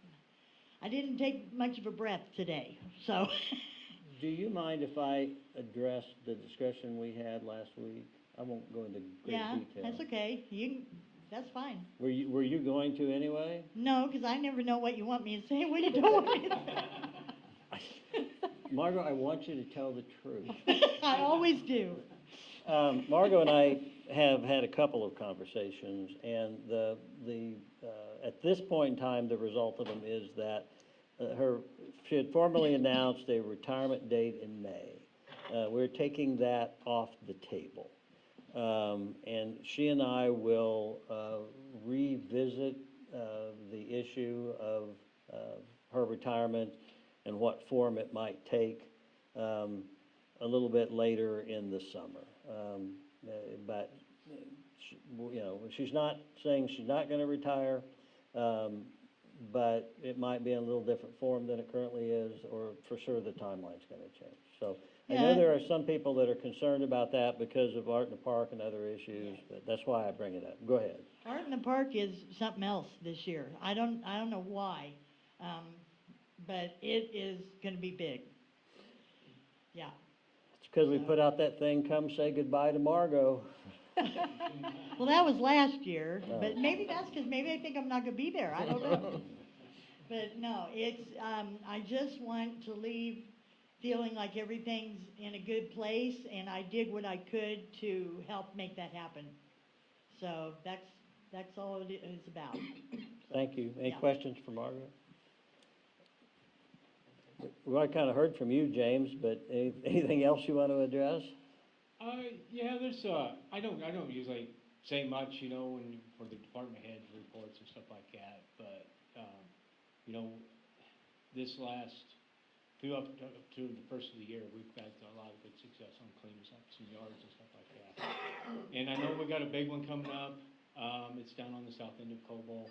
I didn't take much of a breath today, so. Do you mind if I address the discussion we had last week? I won't go into great Yeah, detail. that's okay. That's fine. Were you going to anyway? No, because I never know what you want me to say, what you don't want me to say. Margot, I want you to tell the truth. I always do. Margot and I have had a couple of conversations, and at this point in time, the result of them is that she had formally announced a retirement date in May. We're taking that off the table. And she and I will revisit the issue of her retirement and what form it might take a little bit later in the summer. But she's not saying she's not going to retire, but it might be in a little different form than it currently is, or for sure the timeline's going to change. So I know there are some people that are concerned about that because of Art in the Park and other issues, but that's why I bring it up. Go ahead. Art in the Park is something else this year. I don't know why, but it is going to be big. Yeah. It's because we put out that thing, "Come Say Goodbye to Margot." Well, that was last year, but maybe that's because maybe I think I'm not going to be there. I don't know. But no, it's, I just want to leave feeling like everything's in a good place, and I did what I could to help make that happen. So that's all it is about. Thank you. Any questions for Margaret? We already kind of heard from you, James, but anything else you want to address? Yeah, there's, I don't usually say much, for the department head reports and stuff like that, but, this last, up to the first of the year, we've had a lot of good success on cleaning up some yards and stuff like that. And I know we got a big one coming up, it's down on the south end of Coble.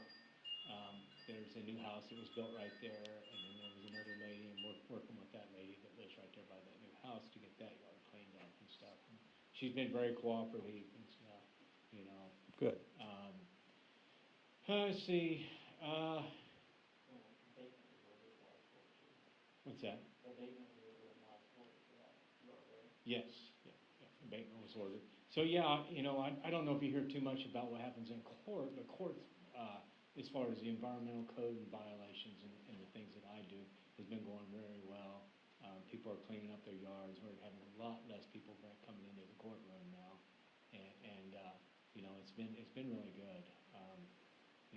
There's a new house that was built right there, and then there was another lady, and we're working with that lady that lives right there by that new house to get that yard cleaned up and stuff. And she's been very cooperative and stuff, Good. Let's see, what's that? Yes, yeah, abatement was ordered. So, yeah, I don't know if you hear too much about what happens in court, but courts, as far as the environmental code and violations and the things that I do, has been going very well. People are cleaning up their yards. We're having a lot less people coming into the courtroom now, and it's been really good.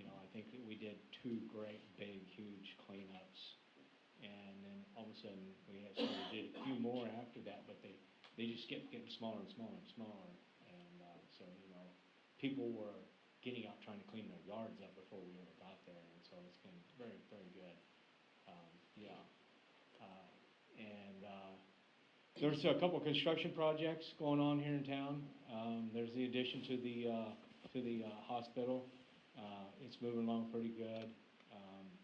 I think that we did 2 great, big, huge cleanups, and then all of a sudden we did a few more after that, but they just kept getting smaller and smaller and smaller, and so people were getting out trying to clean their yards up before we ever got there, and so it's been very, very good. There's a couple of construction projects going on here in town. There's the addition to the hospital. It's moving along pretty good.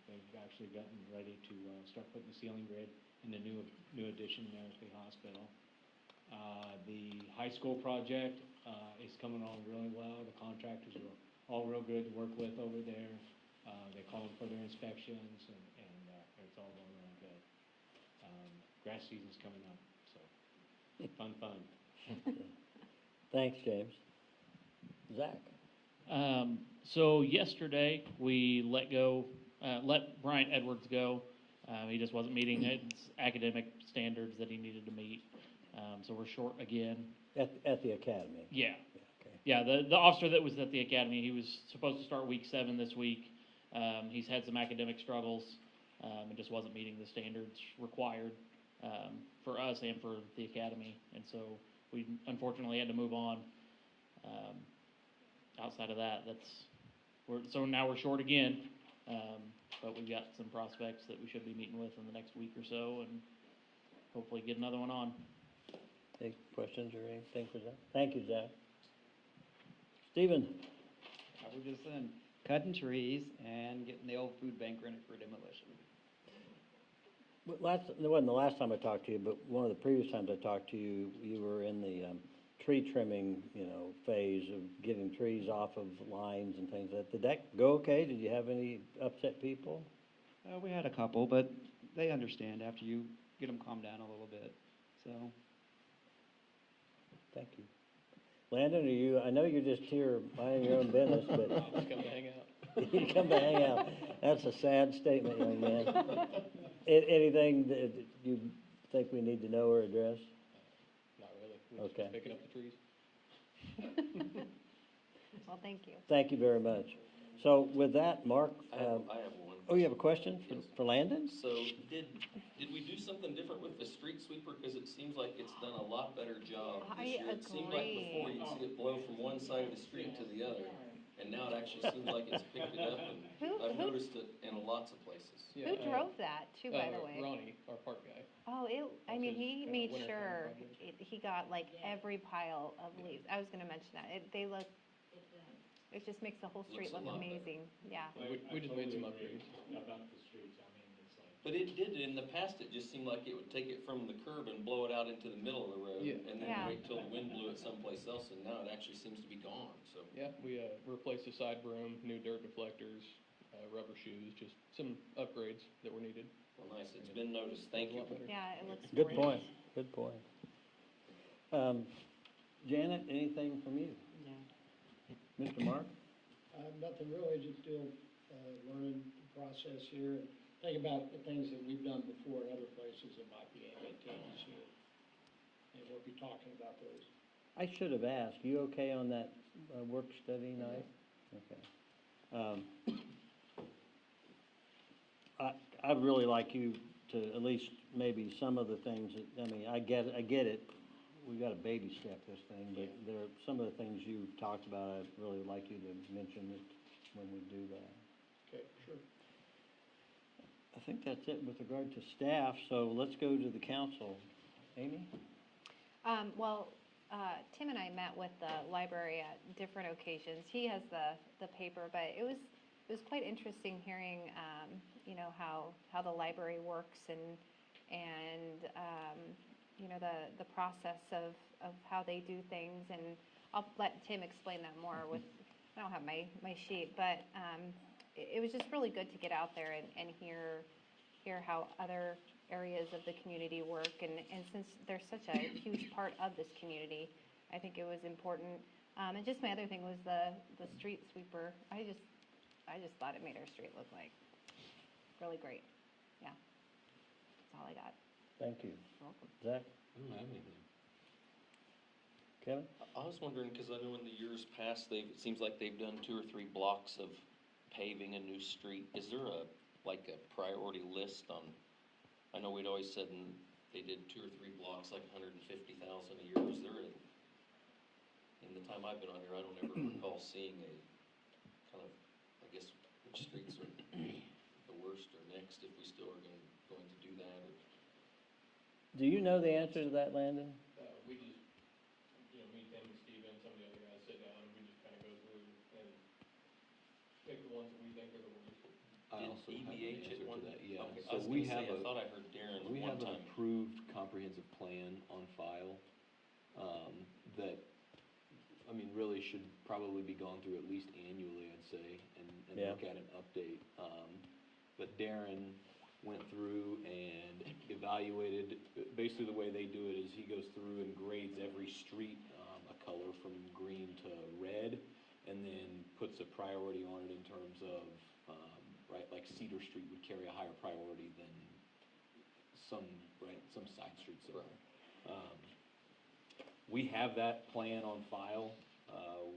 They've actually gotten ready to start putting the ceiling grid in the new addition there at the hospital. The high school project is coming along really well. The contractors are all real good to work with over there. They call them for their inspections, and it's all going really good. Grass season's coming up, so fun. Thanks, James. Zach? So yesterday, we let Bryant Edwards go. He just wasn't meeting his academic standards that he needed to meet. So we're short again. At the academy? Yeah. Okay. Yeah, the officer that was at the academy, he was supposed to start week 7 this week. He's had some academic struggles, and just wasn't meeting the standards required for us and for the academy. And so we unfortunately had to move on. Outside of that, so now we're short again, but we've got some prospects that we should be meeting with in the next week or so, and hopefully get another one on. Any questions or anything for Zach? Thank you, Zach. Stephen? We're just cutting trees and getting the old food bank ready for demolition. It wasn't the last time I talked to you, but one of the previous times I talked to you, you were in the tree trimming, phase of getting trees off of lines and things like that. Did that go okay? Did you have any upset people? We had a couple, but they understand after you get them calmed down a little bit, so. Thank you. Landon, I know you're just here minding your own business, but. Just come to hang out. You come to hang out. That's a sad statement, young man. Anything that you think we need to know or address? Not really. We're just Okay. picking up the trees. Well, thank you. Thank you very much. So with that, Mark, I have one. oh, you have a question for Landon? So did we do something different with the street sweeper? Because it seems like it's done a lot better job this I year. It seemed like before agree. you'd see it blow from one side of the street to the other. And now it actually seems like it's picked it up, and I've noticed it in lots of places. Who drove that too, by the way? Ronnie, our park guy. Oh, I mean, he made winter sure time project. he got like every pile of leaves. I was gonna mention that. They look, it just makes the whole street Looks a look lot better. amazing. Yeah. We just made some upgrades. About the streets, I mean, it's like. But it did, in the past, it just seemed like it would take it from the curb and blow it out into the middle of the road. Yeah. And then Yeah. wait till the wind blew it someplace else, and now it actually seems to be gone, so. Yeah, we replaced the side broom, new dirt deflectors, rubber shoes, just some upgrades that were needed. Well, nice, it's been noticed, thank you. Yeah, it looks Good great. point, good point. Janet, anything from you? No. Mr. Mark? Nothing really, just still, learning the process here, and think about the things that we've done before in other places that might be advantageous here. And we'll be talking about those. I should have asked, you okay on that work study night? Okay. I'd really like you to at least maybe some of the things that, I mean, I get it. We got to baby step this thing, but there are some of the things you've talked about, I'd really like you to mention it when we do that. Okay, sure. I think that's it with regard to staff, so let's go to the council. Amy? Well, Tim and I met with the library at different occasions. He has the paper, but it was quite interesting hearing, you know, how the library works and you know, the process of how they do things. And I'll let Tim explain that more with, I don't have my sheet, but it was just really good to get out there and hear how other areas of the community work. And since they're such a huge part of this community, I think it was important. And just my other thing was the street sweeper. I just thought it made our street look like really great. Yeah, that's all I got. Thank you. You're welcome. Zach? I don't have anything. Kevin? I was wondering, because I know in the years past, it seems like they've done 2 or 3 blocks of paving a new street. Is there a priority list on, I know we'd always said they did 2 or 3 blocks, like 150,000 a year. Is there in the time I've been on here, I don't ever recall seeing a kind of, I guess, which streets are the worst or next, if we still are going to do that, or? Do you know the answer to that, Landon? We just, me, Tim, and Steven, some of the other guys sit down, and we just kind of go through and pick the ones that we think are the worst. I Did also have an EBH answer at one? to that, yeah. Okay, So I was we gonna have say, I thought I heard Darren We one have an time. approved comprehensive plan on file, that, I mean, really should probably be gone through at least annually, I'd say, and Yeah. look at an update. But Darren went through and evaluated, basically the way they do it is he goes through and grades every street, a color from green to red, and then puts a priority on it in terms of, right, like Cedar Street would carry a higher priority than some side streets are. We have that plan on file.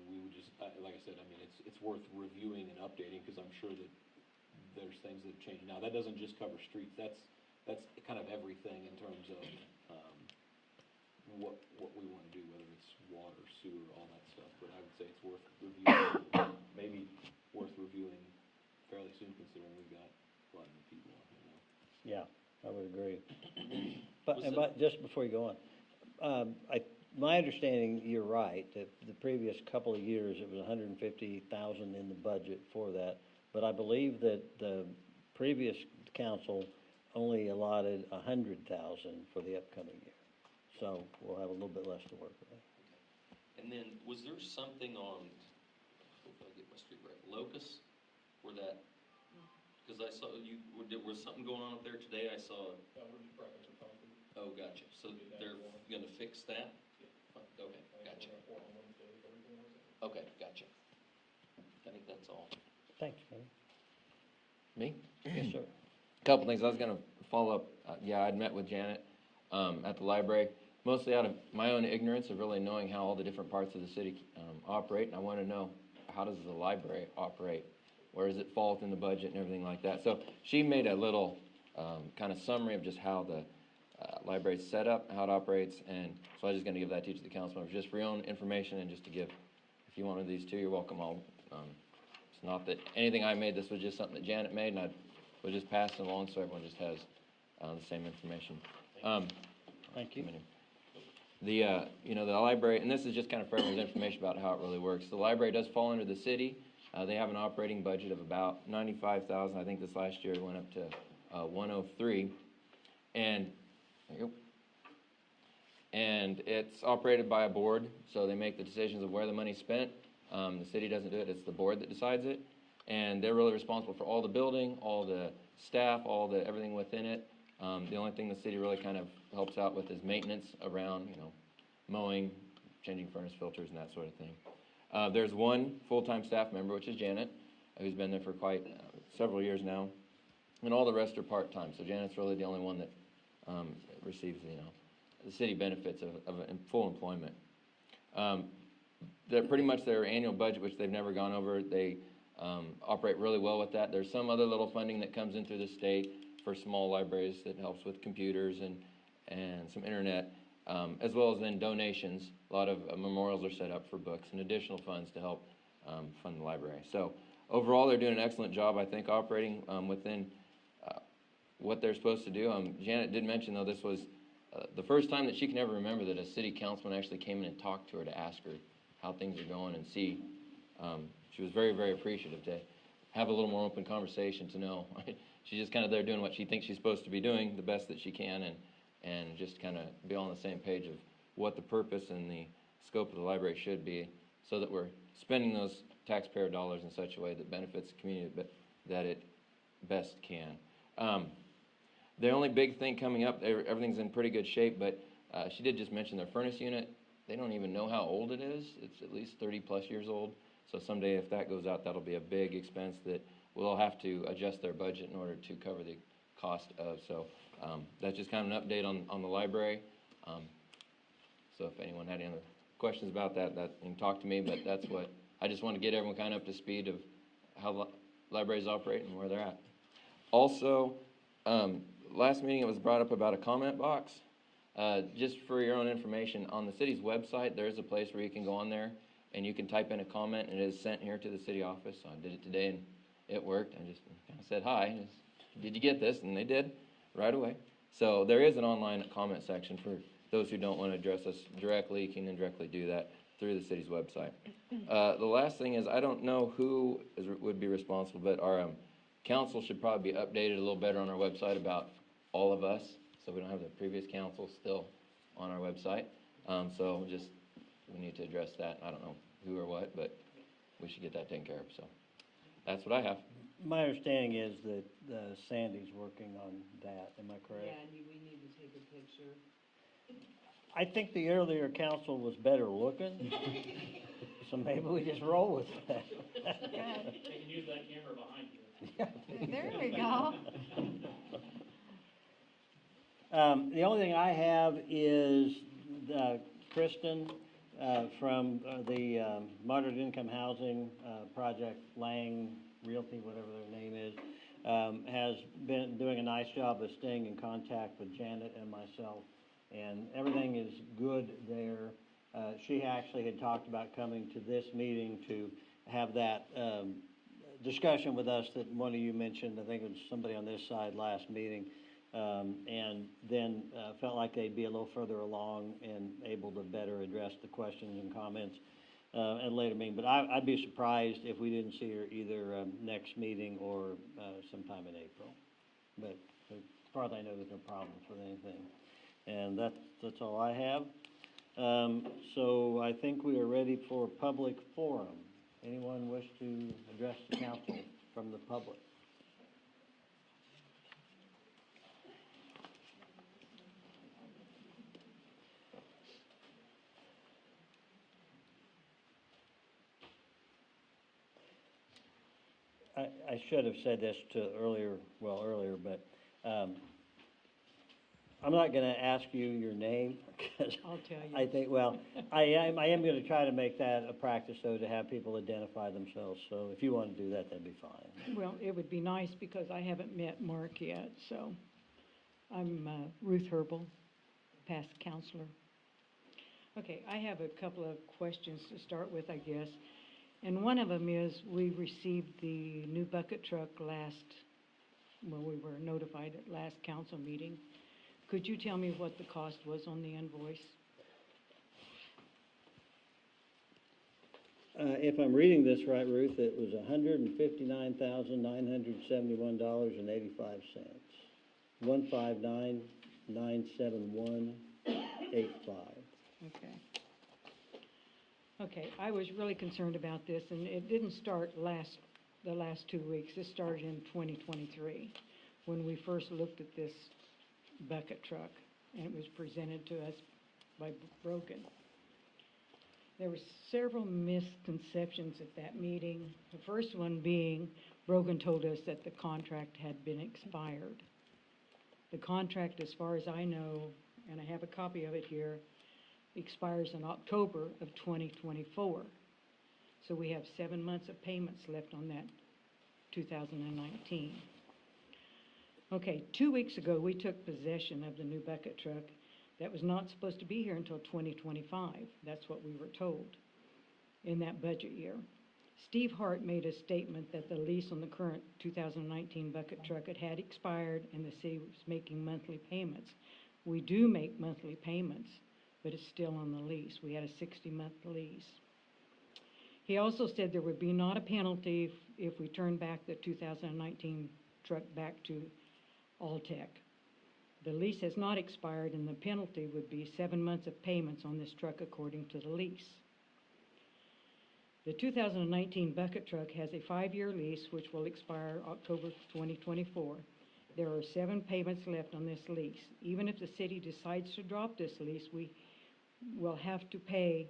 We would just, like I said, I mean, it's worth reviewing and updating, because I'm sure that there's things that have changed. Now, that doesn't just cover streets, that's kind of everything in terms of, what we wanna do, whether it's water, sewer, all that stuff. But I would say it's worth reviewing, maybe worth reviewing fairly soon, considering we've got a lot of new people on here now. Yeah, I would agree. But just before you go on, my understanding, you're right, that the previous couple of years, it was 150,000 in the budget for that. But I believe that the previous council only allotted 100,000 for the upcoming year. So we'll have a little bit less to work with. And then, was there something on, I hope I get my street right, Locust, where that Cause I saw you, was something going on up there today? I saw, We're just prepping for concrete. oh, gotcha. So they're gonna fix that? Okay, gotcha. We're gonna pour on Wednesday, if everything works out. Okay, gotcha. I think that's all. Thanks, Kevin. Me? Yes, sir. Couple things, I was gonna follow up, yeah, I'd met with Janet, at the library, mostly out of my own ignorance of really knowing how all the different parts of the city, operate, and I wanna know, how does the library operate? Where does it fall within the budget and everything like that? So she made a little, kind of summary of just how the, library's set up, how it operates, and so I was just gonna give that to each of the council members, just for your own information and just to give, if you wanted these too, you're welcome. It's not that anything I made, this was just something that Janet made, and I was just passing along so everyone just has, the same information. Thank you. The, you know, the library, and this is just kind of for everyone's information about how it really works. The library does fall under the city. They have an operating budget of about $95,000. I think this last year it went up to 103. And, there you go. And it's operated by a board, so they make the decisions of where the money's spent. The city doesn't do it, it's the board that decides it. And they're really responsible for all the building, all the staff, everything within it. The only thing the city really kind of helps out with is maintenance around, you know, mowing, changing furnace filters and that sort of thing. There's one full-time staff member, which is Janet, who's been there for quite several years now. And all the rest are part-time, so Janet's really the only one that receives, you know, the city benefits of full employment. They're pretty much their annual budget, which they've never gone over. They operate really well with that. There's some other little funding that comes in through the state for small libraries that helps with computers and some internet, as well as then donations. A lot of memorials are set up for books and additional funds to help fund the library. So overall, they're doing an excellent job, I think, operating within what they're supposed to do. Janet did mention, though, this was the first time that she can ever remember that a city councilman actually came in and talked to her to ask her how things are going and see. She was very, very appreciative to have a little more open conversation, to know. She's just kind of there doing what she thinks she's supposed to be doing, the best that she can, and just kind of be all on the same page of what the purpose and the scope of the library should be, so that we're spending those taxpayer dollars in such a way that benefits the community, but that it best can. The only big thing coming up, everything's in pretty good shape, but she did just mention their furnace unit. They don't even know how old it is. It's at least 30-plus years old. So someday if that goes out, that'll be a big expense that we'll have to adjust their budget in order to cover the cost of. So that's just kind of an update on the library. So if anyone had any other questions about that, you can talk to me, but that's what, I just want to get everyone kind of up to speed of how libraries operate and where they're at. Also, last meeting it was brought up about a comment box. Just for your own information, on the city's website, there is a place where you can go on there and you can type in a comment, and it is sent here to the city office. So I did it today and it worked. I just kind of said, hi, did you get this? And they did right away. So there is an online comment section for those who don't want to address us directly. You can indirectly do that through the city's website. The last thing is, I don't know who would be responsible, but our council should probably be updated a little better on our website about all of us, so we don't have the previous council still on our website. So just, we need to address that. I don't know who or what, but we should get that taken care of. So that's what I have. My understanding is that Sandy's working on that. Am I correct? Yeah, and we need to take a picture. I think the earlier council was better looking, so maybe we just roll with that. They can use that camera behind you. There we go. The only thing I have is Kristen from the Moderate Income Housing Project, Lang Realty, whatever their name is, has been doing a nice job of staying in contact with Janet and myself, and everything is good there. She actually had talked about coming to this meeting to have that discussion with us that one of you mentioned. I think it was somebody on this side last meeting. And then felt like they'd be a little further along and able to better address the questions and comments at a later meeting. But I'd be surprised if we didn't see her either next meeting or sometime in April. But as far as I know, there's no problems with anything. And that's all I have. So I think we are ready for public forum. Anyone wish to address the council from the public? I should have said this earlier, but, I'm not gonna ask you your name, because I'll tell you. I think, well, I am gonna try to make that a practice, though, to have people identify themselves, so if you wanna do that, that'd be fine. Well, it would be nice because I haven't met Mark yet, so I'm Ruth Herbal, past counselor. Okay, I have a couple of questions to start with, I guess. And one of them is, we received the new bucket truck we were notified at last council meeting. Could you tell me what the cost was on the invoice? If I'm reading this right, Ruth, it was $159,971.85. 159,971.85. Okay. Okay, I was really concerned about this, and it didn't start the last 2 weeks. This started in 2023, when we first looked at this bucket truck, and it was presented to us by Brogan. There were several misconceptions at that meeting. The first one being, Brogan told us that the contract had been expired. The contract, as far as I know, and I have a copy of it here, expires in October of 2024. So we have 7 months of payments left on that 2019. Okay, 2 weeks ago, we took possession of the new bucket truck that was not supposed to be here until 2025. That's what we were told in that budget year. Steve Hart made a statement that the lease on the current 2019 bucket truck had expired and the city was making monthly payments. We do make monthly payments, but it's still on the lease. We had a 60-month lease. He also said there would be not a penalty if we turn back the 2019 truck back to Alltech. The lease has not expired, and the penalty would be 7 months of payments on this truck according to the lease. The 2019 bucket truck has a 5-year lease, which will expire October 2024. There are 7 payments left on this lease. Even if the city decides to drop this lease, we will have to pay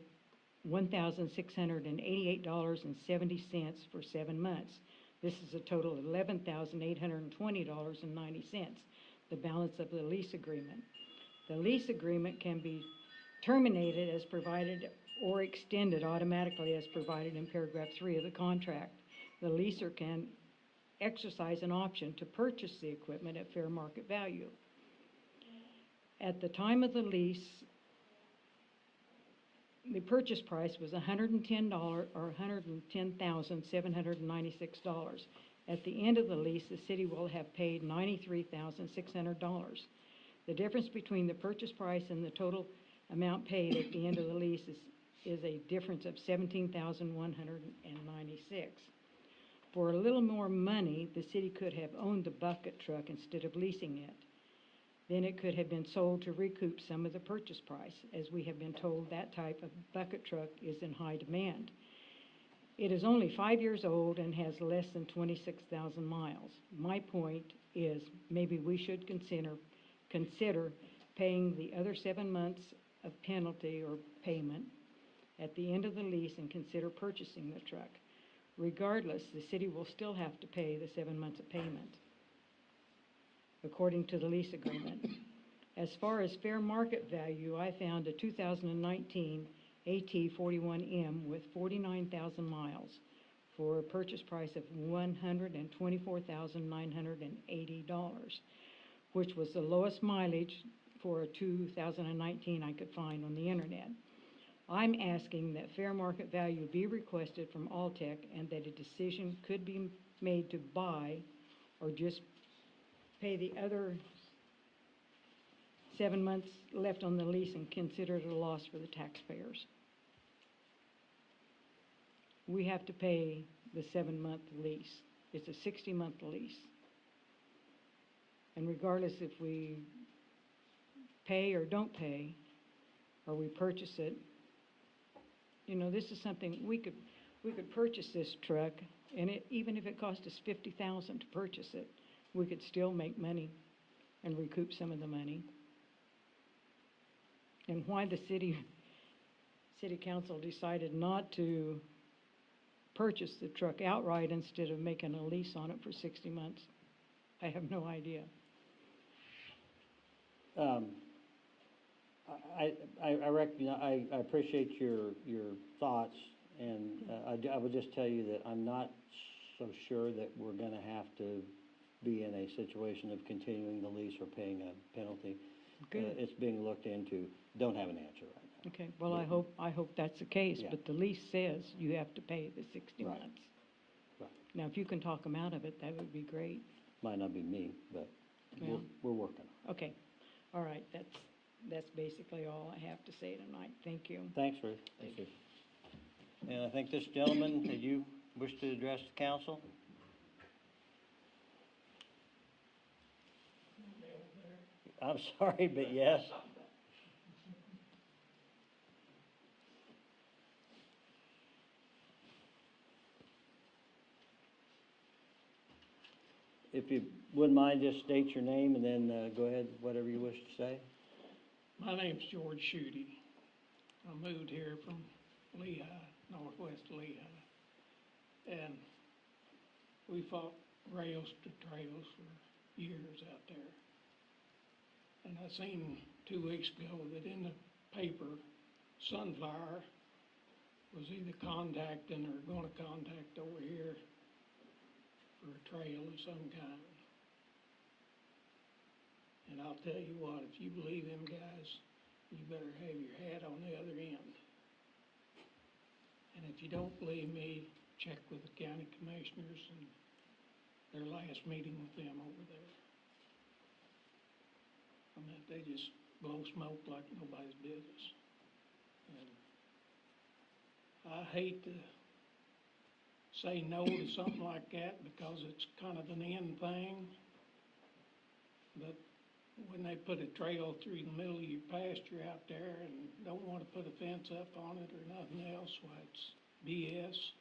$1,688.70 for 7 months. This is a total of $11,820.90, the balance of the lease agreement. The lease agreement can be terminated as provided or extended automatically as provided in paragraph 3 of the contract. The leaser can exercise an option to purchase the equipment at fair market value. At the time of the lease, the purchase price was $110 or $110,796. At the end of the lease, the city will have paid $93,600. The difference between the purchase price and the total amount paid at the end of the lease is a difference of $17,196. For a little more money, the city could have owned the bucket truck instead of leasing it. Then it could have been sold to recoup some of the purchase price. As we have been told, that type of bucket truck is in high demand. It is only 5 years old and has less than 26,000 miles. My point is, maybe we should consider paying the other 7 months of penalty or payment at the end of the lease and consider purchasing the truck. Regardless, the city will still have to pay the 7 months of payment according to the lease agreement. As far as fair market value, I found a 2019 AT41M with 49,000 miles for a purchase price of $124,980, which was the lowest mileage for a 2019 I could find on the internet. I'm asking that fair market value be requested from Alltech and that a decision could be made to buy or just pay the other 7 months left on the lease and consider it a loss for the taxpayers. We have to pay the 7-month lease. It's a 60-month lease. And regardless if we pay or don't pay, or we purchase it, this is something we could purchase this truck, and even if it cost us $50,000 to purchase it, we could still make money and recoup some of the money. And why the city council decided not to purchase the truck outright instead of making a lease on it for 60 months. I have no idea. I recognize, I appreciate your thoughts, and I would just tell you that I'm not so sure that we're gonna have to be in a situation of continuing the lease or paying a penalty. Good. It's being looked into. Don't have an answer right now. Okay, well, But- I hope that's the case, Yeah. but the lease says you have to pay the 60 Right. months. Right. Now, if you can talk them out of it, that would be great. Might not be me, but Yeah. we're working on it. Okay, all right, that's basically all I have to say tonight. Thank you. Thanks, Ruth. Thank you. And I think this gentleman, did you wish to address the council? I'm sorry, but yes. If you wouldn't mind, just state your name and then go ahead, whatever you wish to say. My name's George Schutte. I moved here from Lehigh, northwest Lehigh. And we fought rails to trails for years out there. And I seen 2 weeks ago that in the paper, Sunflower was either contacting or gonna contact over here for a trail of some kind. And I'll tell you what, if you believe them guys, you better have your hat on the other end. And if you don't believe me, check with the county commissioners and their last meeting with them over there. I mean, they just blow smoke like nobody's business. And I hate to say no to something like that because it's kind of an end thing. But when they put a trail through the middle of your pasture out there and don't want to put a fence up on it or nothing else, why it's BS.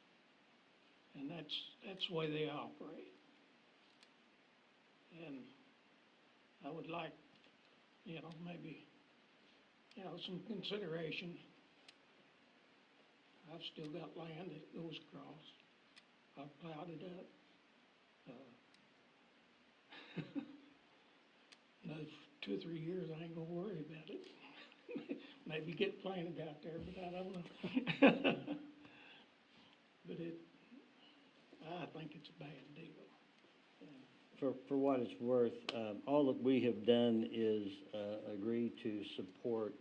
And that's the way they operate. And I would like, maybe, some consideration. I've still got land that goes across. I've plowed it up. Another 2 or 3 years, I ain't gonna worry about it. Maybe get planted out there, but I don't know. But I think it's a bad deal. For what it's worth, all that we have done is agree to support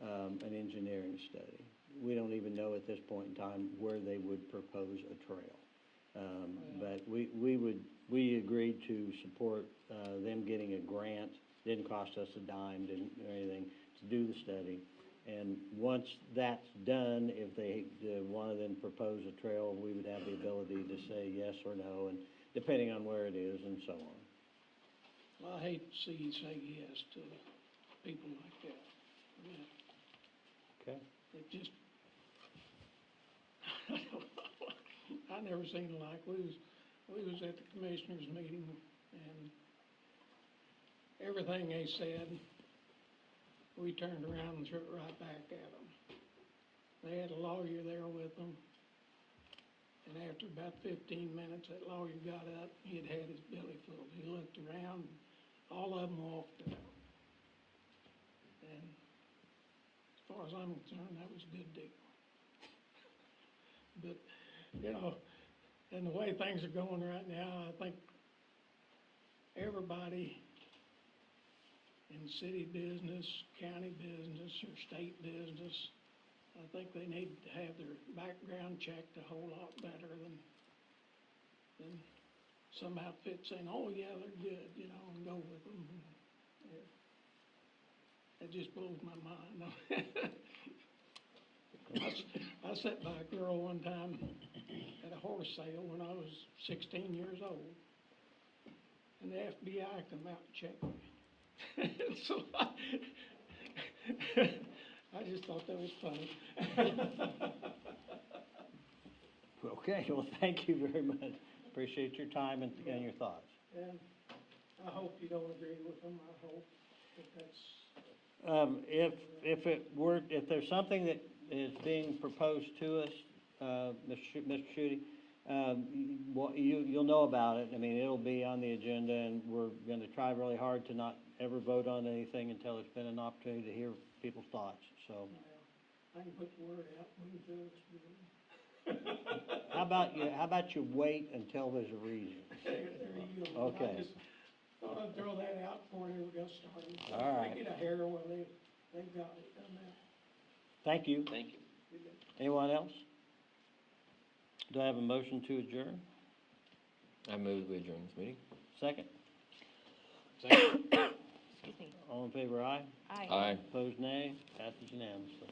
an engineering study. We don't even know at this point in time where they would propose a trail. But we agreed to support them getting a grant. Didn't cost us a dime, didn't do anything, to do the study. And once that's done, if one of them propose a trail, we would have the ability to say yes or no, and depending on where it is and so on. Well, I hate to see you say yes to people like that. Okay. It just, I never seen it like, we was at the commissioners' meeting, and everything they said, we turned around and threw it right back at them. They had a lawyer there with them, and after about 15 minutes, that lawyer got up, he had his belly full. He looked around, all of them walked out. And as far as I'm concerned, that was a good deal. But, and the way things are going right now, I think everybody in city business, county business, or state business, I think they need to have their background checked a whole lot better than some outfits saying, oh yeah, they're good, and go with them. It just blows my mind. I sat by a girl one time at a horse sale when I was 16 years old, and the FBI come out and checked me. So I just thought that was funny. Okay, well, thank you very much. Appreciate your time and your thoughts. And I hope you don't agree with them. I hope that that's. If there's something that is being proposed to us, Mr. Schutte, you'll know about it. I mean, it'll be on the agenda, and we're gonna try really hard to not ever vote on anything until there's been an opportunity to hear people's thoughts, so. I can put the word out, we can fill this building. How about you wait until there's a reason? There you go. Okay. I just thought I'd throw that out before they ever got started. All right. They get a hair when they've got it done now. Thank you. Thank you. Anyone else? Do I have a motion to adjourn? I move we adjourn this meeting. Second? Excuse me. All in favor, aye? Aye. Aye. Opposed, nay. Passes unanimously.